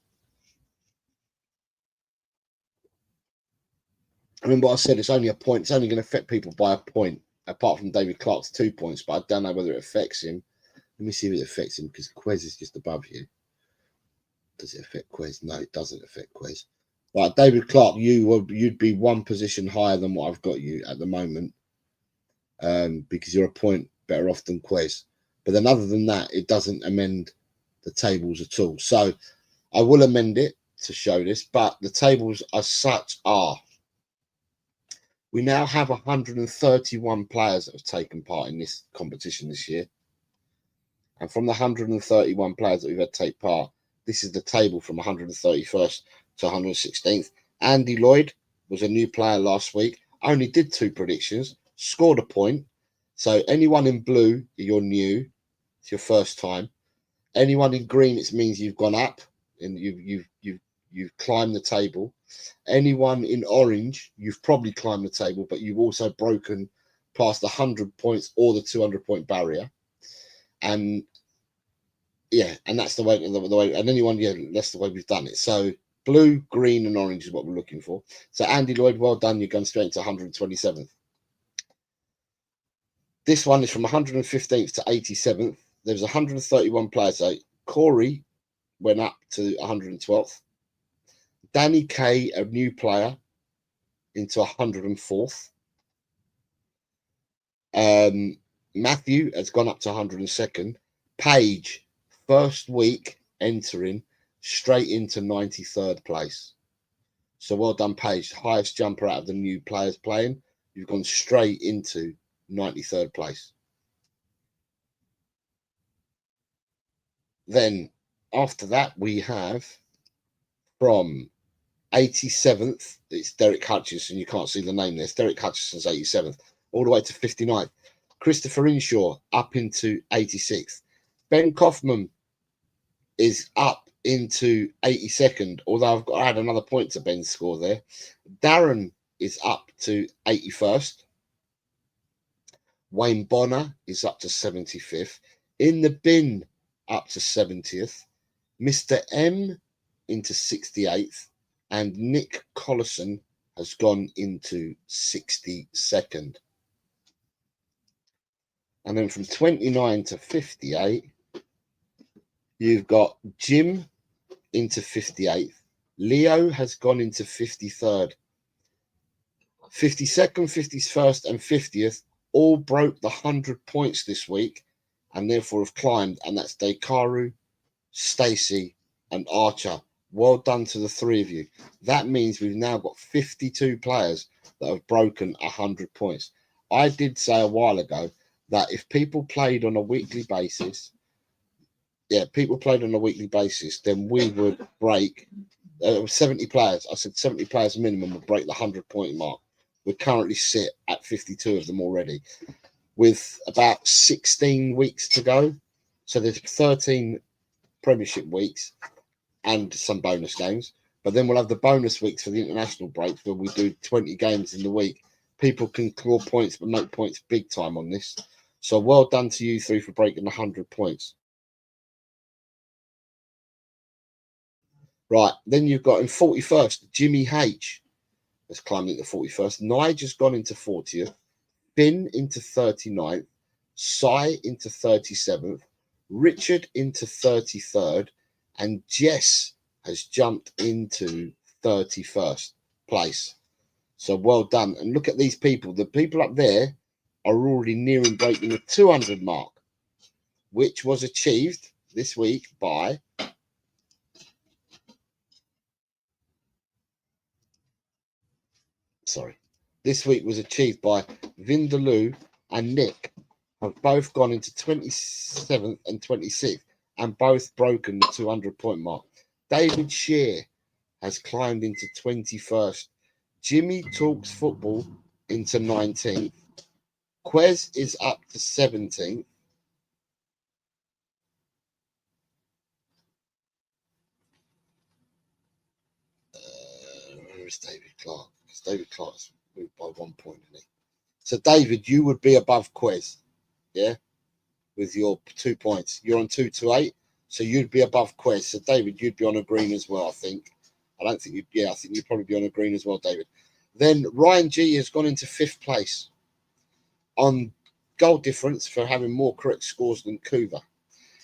Remember what I said, it's only a point. It's only going to affect people by a point, apart from David Clark's 2 points, but I don't know whether it affects him. Let me see if it affects him, because Quez is just above you. Does it affect Quez? No, it doesn't affect Quez. Right, David Clark, you'd be 1 position higher than what I've got you at the moment, because you're a point better off than Quez. But then other than that, it doesn't amend the tables at all. So I will amend it to show this, but the tables as such are: we now have 131 players that have taken part in this competition this year. And from the 131 players that we've had take part, this is the table from 131st to 116th. Andy Lloyd was a new player last week, only did 2 predictions, scored a point. So anyone in blue, you're new. It's your first time. Anyone in green, it means you've gone up and you've climbed the table. Anyone in orange, you've probably climbed the table, but you've also broken past the 100 points or the 200-point barrier. And yeah, and that's the way. And anyone, yeah, that's the way we've done it. So blue, green, and orange is what we're looking for. So Andy Lloyd, well done. You're going straight into 127th. This one is from 115th to 87th. There's 131 players. So Corey went up to 112th. Danny K, a new player, into 104th. Matthew has gone up to 102nd. Paige, first week entering straight into 93rd place. So well done, Paige. Highest jumper out of the new players playing. You've gone straight into 93rd place. Then after that, we have from 87th, it's Derek Hutchinson. You can't see the name there. It's Derek Hutchinson's 87th, all the way to 59th. Christopher Inshaw up into 86th. Ben Kaufman is up into 82nd, although I had another point to Ben's score there. Darren is up to 81st. Wayne Bonner is up to 75th. In the bin, up to 70th. Mr. M into 68th. And Nick Collison has gone into 62nd. And then from 29 to 58, you've got Jim into 58th. Leo has gone into 53rd. 52nd, 51st, and 50th all broke the 100 points this week and therefore have climbed. And that's Dekaru, Stacey, and Archer. Well done to the three of you. That means we've now got 52 players that have broken 100 points. I did say a while ago that if people played on a weekly basis, then we would break 70 players. I said 70 players minimum would break the 100-point mark. We currently sit at 52 of them already, with about 16 weeks to go. So there's 13 Premiership weeks and some bonus games. But then we'll have the bonus weeks for the international breaks where we do 20 games in the week. People can claw points, but make points big time on this. So well done to you three for breaking 100 points. Right, then you've got in 41st, Jimmy H has climbed into 41st. Nigel's gone into 40th. Finn into 39th. Sai into 37th. Richard into 33rd. And Jess has jumped into 31st place. So well done. And look at these people. The people up there are already nearing breaking the 200 mark, which was achieved this week by this week was achieved by Vindaloo and Nick, have both gone into 27th and 26th and both broken the 200-point mark. David Shear has climbed into 21st. Jimmy Talks Football into 19th. Quez is up to 17th. Where is David Clark? Because David Clark's moved by 1 point, isn't he? So, David, you would be above Quez, yeah, with your 2 points. You're on 228, so you'd be above Quez. So, David, you'd be on a green as well, I think. I don't think you'd, yeah, I think you'd probably be on a green as well, David. Then Ryan G has gone into 5th place on goal difference for having more correct scores than Kuva.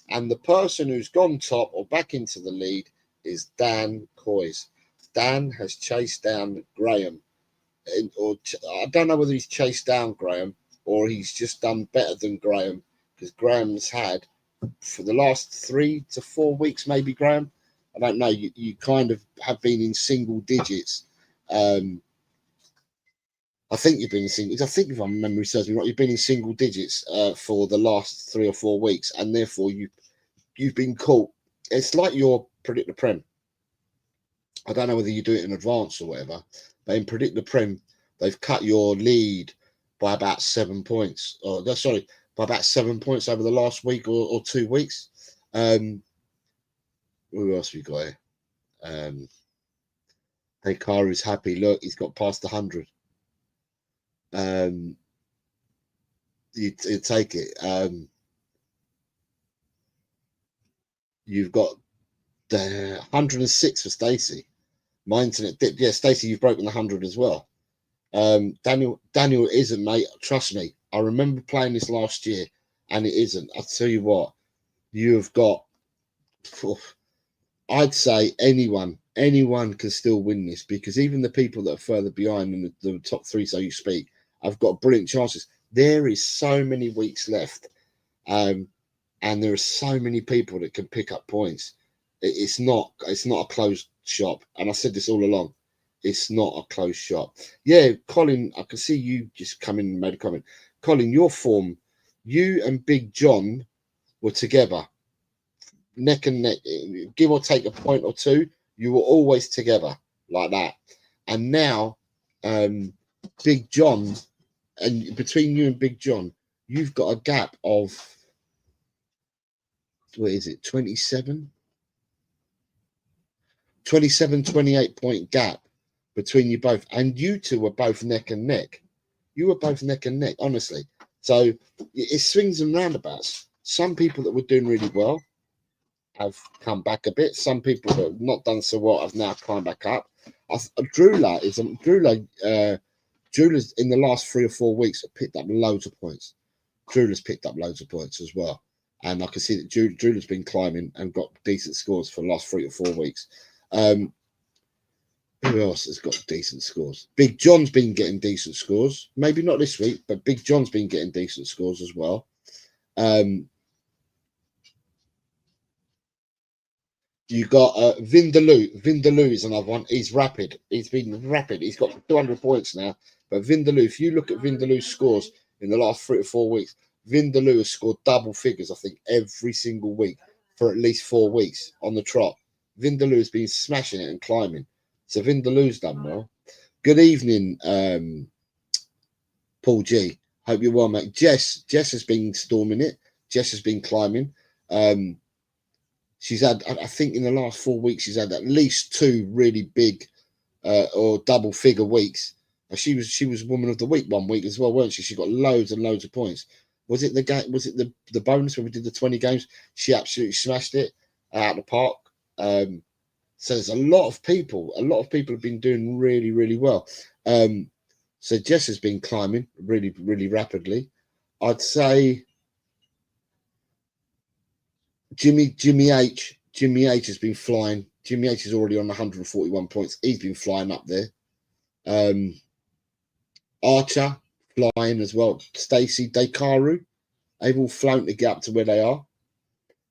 And the person who's gone top or back into the lead is Dan Coys. Dan has chased down Graham. Or I don't know whether he's chased down Graham or he's just done better than Graham, because Graham's had, for the last 3 to 4 weeks, maybe, Graham, I don't know, you kind of have been in single digits. I think you've been in single. I think, if my memory serves me right, you've been in single digits for the last 3 or 4 weeks, and therefore you've been caught. It's like your Predict the Prem. I don't know whether you do it in advance or whatever, but in Predict the Prem, they've cut your lead by about 7 points. Or sorry, by about 7 points over the last week or 2 weeks. Who else we got here? Hikaru's happy. Look, he's got past 100. You take it. You've got the 106 for Stacey. My internet dipped. Yeah, Stacey, you've broken 100 as well. Daniel isn't, mate. Trust me. I remember playing this last year, and it isn't. I'll tell you what. You have got. I'd say anyone can still win this, because even the people that are further behind in the top 3, so you speak, have got brilliant chances. There is so many weeks left, and there are so many people that can pick up points. It's not a closed shop, and I said this all along. It's not a closed shop. Yeah, Colin, I can see you just come in and made a comment. Colin, your form, you and Big John were together, neck and neck, give or take a point or two. You were always together like that, and now Big John, and between you and Big John, you've got a gap of, what is it, 28 point gap between you both, and you two were both neck and neck. You were both neck and neck, honestly. So it swings and roundabouts. Some people that were doing really well have come back a bit. Some people that have not done so well have now climbed back up. Drula in the last 3 or 4 weeks have picked up loads of points. Drula's picked up loads of points as well. And I can see that Drula's been climbing and got decent scores for the last 3 or 4 weeks. Who else has got decent scores? Big John's been getting decent scores. Maybe not this week, but Big John's been getting decent scores as well. You got Vindaloo. Vindaloo is another one. He's rapid. He's been rapid. He's got 200 points now. But Vindaloo, if you look at Vindaloo's scores in the last 3 or 4 weeks, Vindaloo has scored double figures, I think, every single week for at least 4 weeks on the trot. Vindaloo has been smashing it and climbing. So Vindaloo's done well. Good evening, Paul G. Hope you're well, mate. Jess has been storming it. Jess has been climbing. She's had, I think, in the last 4 weeks, she's had at least 2 really big or double figure weeks. She was woman of the week 1 week as well, weren't she? She got loads and loads of points. Was it the game? Was it the bonus when we did the 20 games? She absolutely smashed it out of the park. So there's a lot of people have been doing really, really well. So Jess has been climbing really, really rapidly. I'd say Jimmy H has been flying. Jimmy H is already on 141 points. He's been flying up there. Archer flying as well. Stacey, Dekaru, they've all flown to get up to where they are.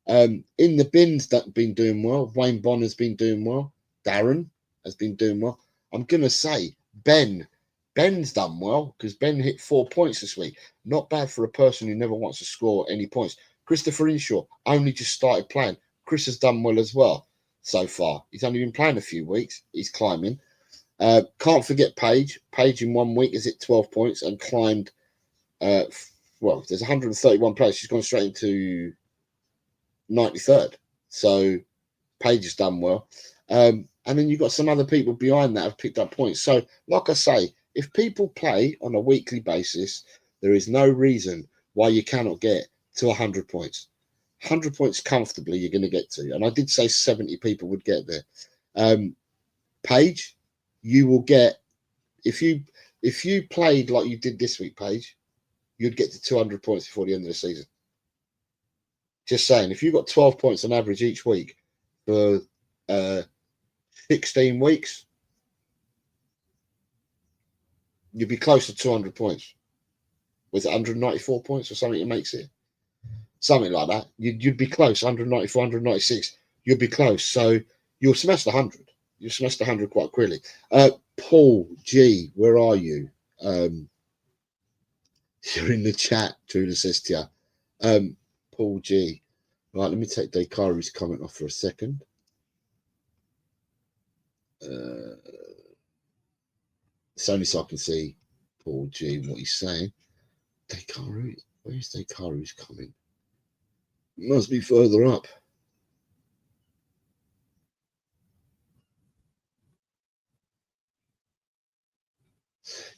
In the bins, that been doing well. Wayne Bonner's been doing well. Darren has been doing well. I'm gonna say Ben's done well because Ben hit 4 points this week. Not bad for a person who never wants to score any points. Christopher Inshaw only just started playing. Chris has done well as well so far. He's only been playing a few weeks. He's climbing. Can't forget Paige. Paige in 1 week is at 12 points and climbed. Well, there's 131 players. She's gone straight into 93rd. So Paige has done well. And then you've got some other people behind that have picked up points. So, like I say, if people play on a weekly basis, there is no reason why you cannot get to 100 points. 100 points comfortably you're going to get to. And I did say 70 people would get there. Paige, you will get, if you played like you did this week, Paige, you'd get to 200 points before the end of the season. Just saying, if you got 12 points on average each week for 16 weeks, you'd be close to 200 points. Was it 194 points or something that makes it? Something like that. You'd be close, 194, 196. You'd be close. So you'll smash the 100. You'll smash the 100 quite quickly. Paul G, where are you? You're in the chat, Judah says to you. Paul G. Right, let me take Dekaru's comment off for a second. It's only so I can see Paul G, what he's saying. Dekaru, where's Dekaru's comment? It must be further up.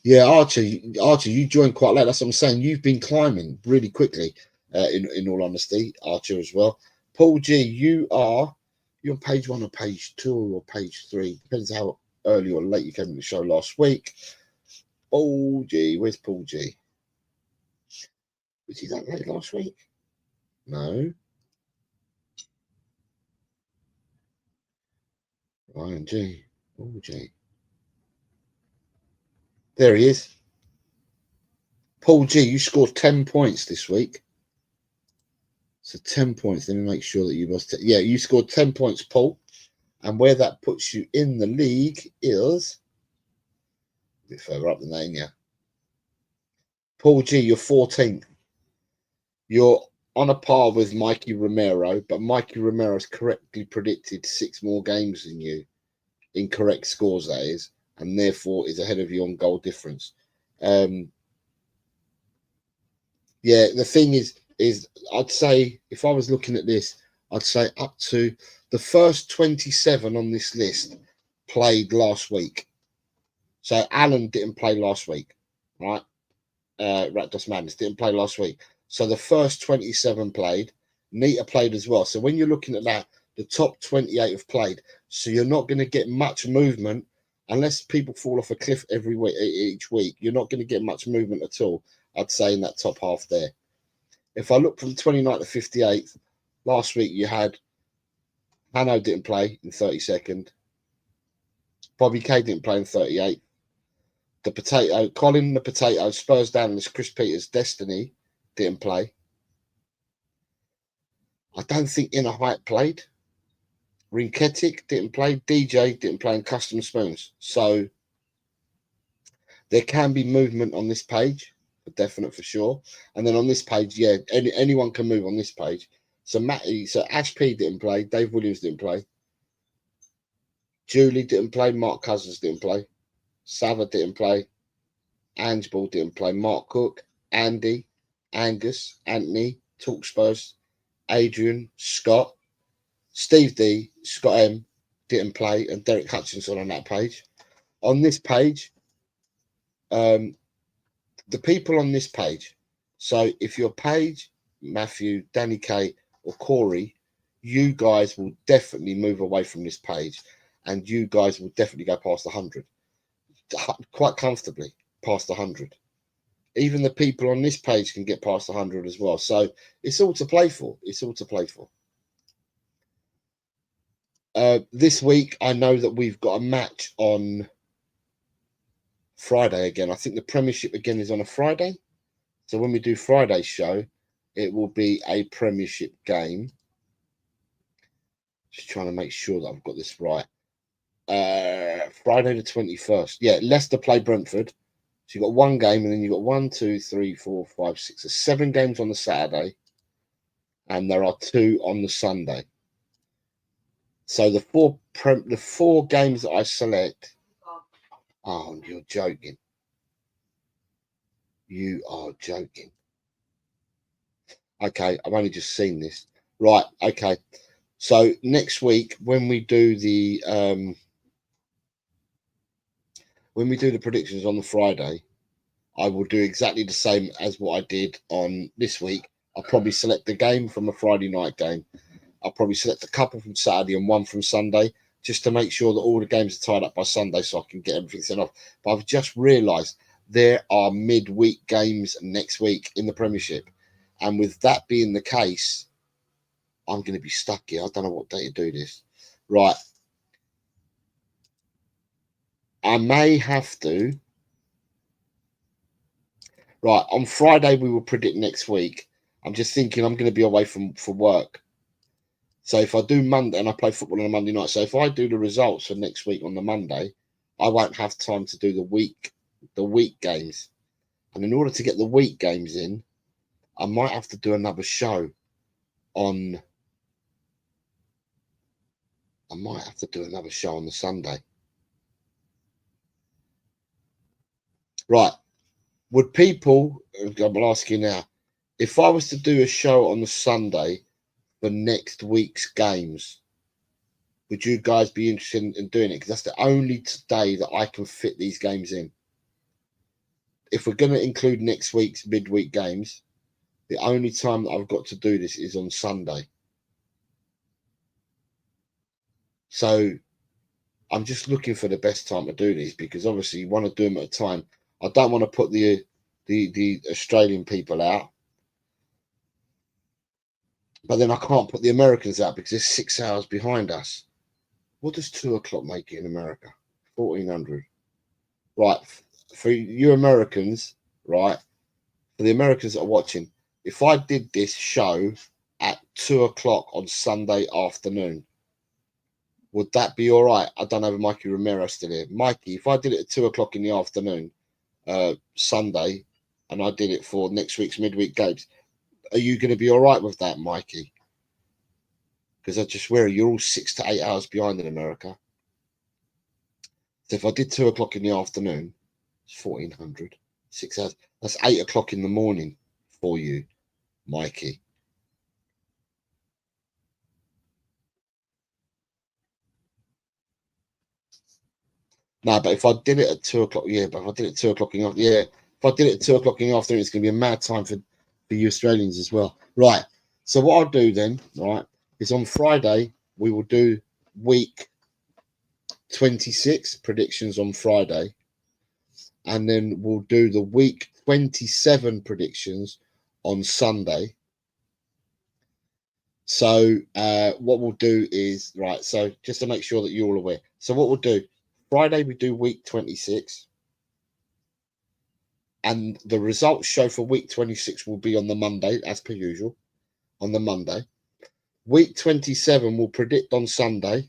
Yeah, Archer, you joined quite late. That's what I'm saying. You've been climbing really quickly, in all honesty, Archer as well. Paul G, you're on page 1 or page 2 or page 3. Depends how early or late you came to the show last week. Paul G, where's Paul G? Was he that late last week? No. Ryan G, Paul G. There he is. Paul G, you scored 10 points this week. So 10 points. Let me make sure that you lost it. Yeah, you scored 10 points, Paul. And where that puts you in the league is a bit further up than that, yeah. Paul G, you're 14th. You're on a par with Mikey Romero, but Mikey Romero's correctly predicted 6 more games than you. Incorrect scores, that is. And therefore is ahead of you on goal difference. Yeah, the thing is I'd say if I was looking at this, I'd say up to the first 27 on this list played last week. So Alan didn't play last week, right? Ratdos Madness didn't play last week. So the first 27 played. Nita played as well. So when you're looking at that, the top 28 have played. So you're not going to get much movement unless people fall off a cliff every week, each week. You're not going to get much movement at all, I'd say, in that top half there. If I look from 29th to 58th, last week you had Hano didn't play in 32nd. Bobby K didn't play in 38th. The Potato, Colin the Potato, Spurs analyst Chris Peters, Destiny didn't play. I don't think Inner Height played. Rinketic didn't play. DJ didn't play in Custom Spoons. So there can be movement on this page, for definite, for sure. And then on this page, yeah, anyone can move on this page. So Ash P didn't play. Dave Williams didn't play. Julie didn't play. Mark Cousins didn't play. Sava didn't play. Ange Ball didn't play. Mark Cook, Andy, Angus, Anthony, Talk Spurs, Adrian, Scott, Steve D, Scott M didn't play, and Derek Hutchinson on that page. On this page, the people on this page, so if you're Paige, Matthew, Danny K, or Corey, you guys will definitely move away from this page, and you guys will definitely go past 100, quite comfortably past 100. Even the people on this page can get past 100 as well. So it's all to play for. It's all to play for. This week, I know that we've got a match on Friday again. I think the Premiership again is on a Friday. So when we do Friday's show, it will be a Premiership game. Just trying to make sure that I've got this right. Friday the 21st. Yeah, Leicester play Brentford. So you've got one game, and then you've got 1, 2, 3, 4, 5, 6. There's 7 games on the Saturday, and there are 2 on the Sunday. So the four games that I select. Oh, you're joking. You are joking. Okay, I've only just seen this. Right, okay. So next week, when we do the predictions on the Friday, I will do exactly the same as what I did on this week. I'll probably select the game from a Friday night game. I'll probably select a couple from Saturday and one from Sunday, just to make sure that all the games are tied up by Sunday so I can get everything sent off. But I've just realised there are midweek games next week in the Premiership. And with that being the case, I'm going to be stuck here. I don't know what day to do this. Right. I may have to. Right. On Friday, we will predict next week. I'm just thinking I'm going to be away for work. So if I do Monday, and I play football on a Monday night, so if I do the results for next week on the Monday, I won't have time to do the week games. And in order to get the week games in, I might have to do another show on. I might have to do another show on the Sunday. Right. Would people, I'm asking now, if I was to do a show on the Sunday for next week's games, would you guys be interested in doing it? Because that's the only day that I can fit these games in. If we're going to include next week's midweek games, the only time that I've got to do this is on Sunday. So I'm just looking for the best time to do these, because obviously you want to do them at a time. I don't want to put the Australian people out, but then I can't put the Americans out because they're 6 hours behind us. What does 2 o'clock make it in America? 1400. Right. For you Americans, right? For the Americans that are watching, if I did this show at 2 o'clock on Sunday afternoon, would that be all right? I don't have Mikey Romero still here. Mikey, if I did it at 2 o'clock in the afternoon, Sunday, and I did it for next week's midweek games, are you going to be all right with that, Mikey? Because I just swear you're all 6 to 8 hours behind in America. So if I did 2 o'clock in the afternoon, it's 1400, 6 hours. That's 8 o'clock in the morning for you, Mikey. No, but if I did it at 2 o'clock, yeah, but if I did it at 2 o'clock in the afternoon, yeah, if I did it at 2 o'clock in the afternoon, it's going to be a mad time for you Australians as well. Right. So what I'll do then, right, is on Friday, we will do week 26 predictions on Friday. And then we'll do the week 27 predictions on Sunday. So what we'll do is, right, so just to make sure that you're all aware. So what we'll do, Friday we do week 26. And the results show for week 26 will be on the Monday, as per usual, on the Monday. Week 27 will predict on Sunday.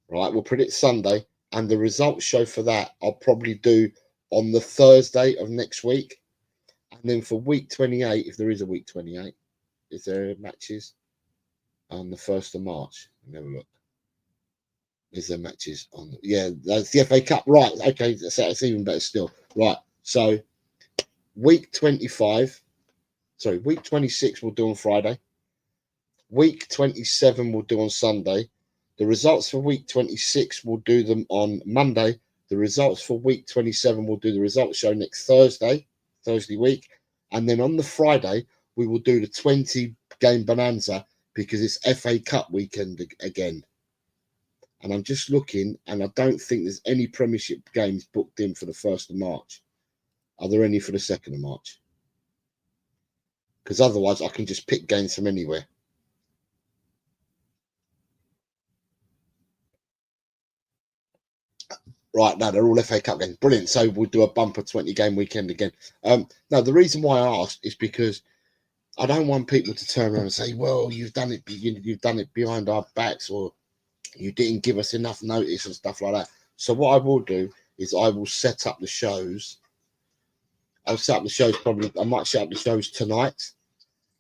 Right, we'll predict Sunday. And the results show for that I'll probably do on the Thursday of next week. And then for week 28, if there is a week 28, is there matches on the 1st of March? Let me have a look. Is there matches on? Yeah, that's the FA Cup. Right. Okay, that's even better still. Right. So week 25, sorry, week 26 we'll do on Friday. Week 27 we'll do on Sunday. The results for week 26 we'll do them on Monday. The results for week 27 we'll do the results show next Thursday week. And then on the Friday, we will do the 20 game bonanza because it's FA Cup weekend again. And I'm just looking, and I don't think there's any Premiership games booked in for the 1st of March. Are there any for the 2nd of March? Because otherwise, I can just pick games from anywhere. Right, now they're all FA Cup games. Brilliant. So we'll do a bumper 20 game weekend again. Now, the reason why I asked is because I don't want people to turn around and say, well, you've done it behind our backs, or you didn't give us enough notice and stuff like that. So what I will do is I will set up the shows. I'll set up the shows I might set up the shows tonight.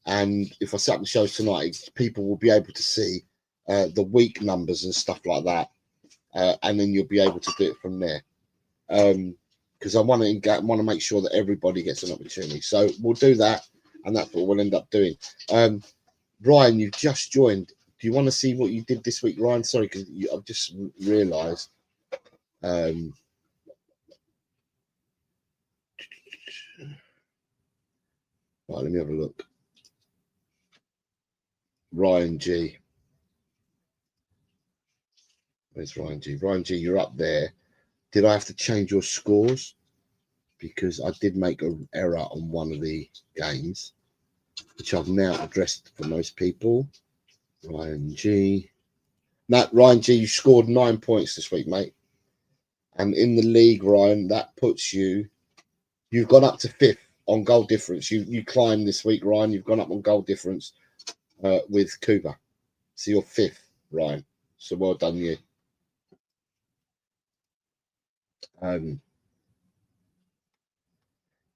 And if I set up the shows tonight, people will be able to see the week numbers and stuff like that. And then you'll be able to do it from there. Because I want to make sure that everybody gets an opportunity. So we'll do that. And that's what we'll end up doing. Ryan, you've just joined. Do you want to see what you did this week, Ryan? Sorry, because I've just realised. Right, let me have a look. Ryan G. Where's Ryan G? Ryan G, you're up there. Did I have to change your scores? Because I did make an error on one of the games, which I've now addressed for most people. Ryan G. No, Ryan G, you scored 9 points this week, mate. And in the league, Ryan, that puts you've gone up to 5th on goal difference. You climbed this week, Ryan. You've gone up on goal difference with Cuba. So you're 5th, Ryan. So well done, you.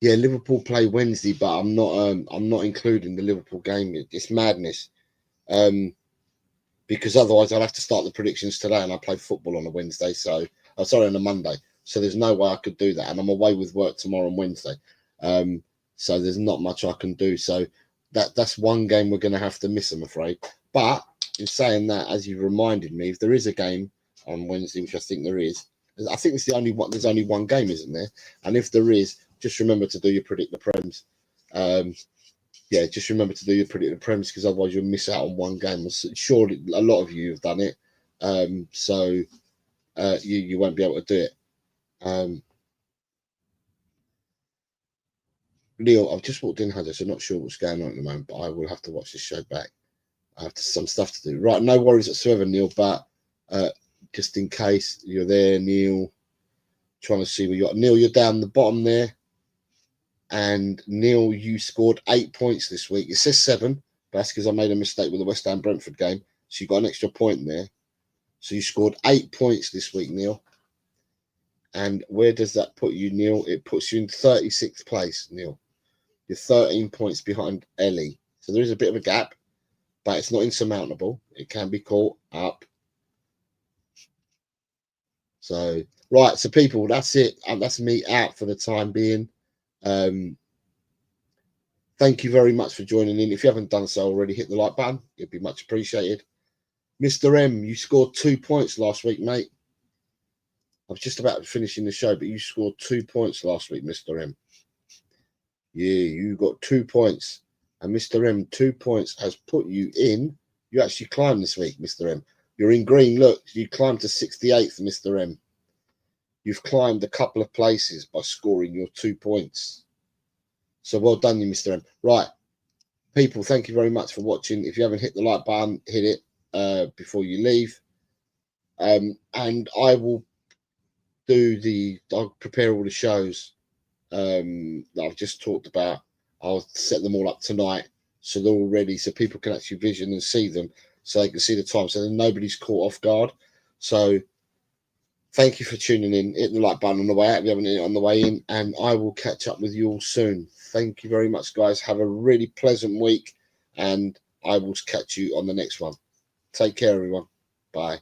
Yeah, Liverpool play Wednesday, but I'm not including the Liverpool game. It's madness. Because otherwise I'd have to start the predictions today, and I play football on a Wednesday. So on a Monday. So there's no way I could do that, and I'm away with work tomorrow and Wednesday. So there's not much I can do. So that's one game we're going to have to miss, I'm afraid. But in saying that, as you reminded me, if there is a game on Wednesday, which I think there is, I think it's the only one. There's only one game, isn't there? And if there is, just remember to do your Predict the Prems. Yeah, just remember to do your Predict the Prems, because otherwise you'll miss out on one game. Surely a lot of you have done it, so you won't be able to do it. Neil, I've just walked in, Heather, so not sure what's going on at the moment, but I will have to watch this show back. I have some stuff to do. Right, no worries whatsoever, Neil, but just in case you're there, Neil, trying to see where you're at. Neil, you're down the bottom there. And Neil, you scored 8 points this week. It says 7, but that's because I made a mistake with the West Ham Brentford game. So you got an extra point there. So you scored 8 points this week, Neil. And where does that put you, Neil? It puts you in 36th place, Neil. You're 13 points behind Ellie. So there is a bit of a gap, but it's not insurmountable. It can be caught up. So, right. So people, that's it. That's me out for the time being. Thank you very much for joining in. If you haven't done so already, hit the like button. It'd be much appreciated. Mr. M, you scored 2 points last week, mate. I was just about finishing the show, but you scored 2 points last week, Mr. M. Yeah, you got 2 points. And Mr. M, 2 points has put you in. You actually climbed this week, Mr. M. You're in green. Look, you climbed to 68th, Mr. M. You've climbed a couple of places by scoring your 2 points. So well done, you, Mr. M. Right. People, thank you very much for watching. If you haven't hit the like button, hit it before you leave. And I will I'll prepare all the shows that I've just talked about. I'll set them all up tonight so they're all ready, so people can actually vision and see them, so they can see the time, so then nobody's caught off guard. So thank you for tuning in. Hit the like button on the way out if you haven't hit it on the way in, and I will catch up with you all soon. Thank you very much, guys. Have a really pleasant week, and I will catch you on the next one. Take care, everyone. Bye.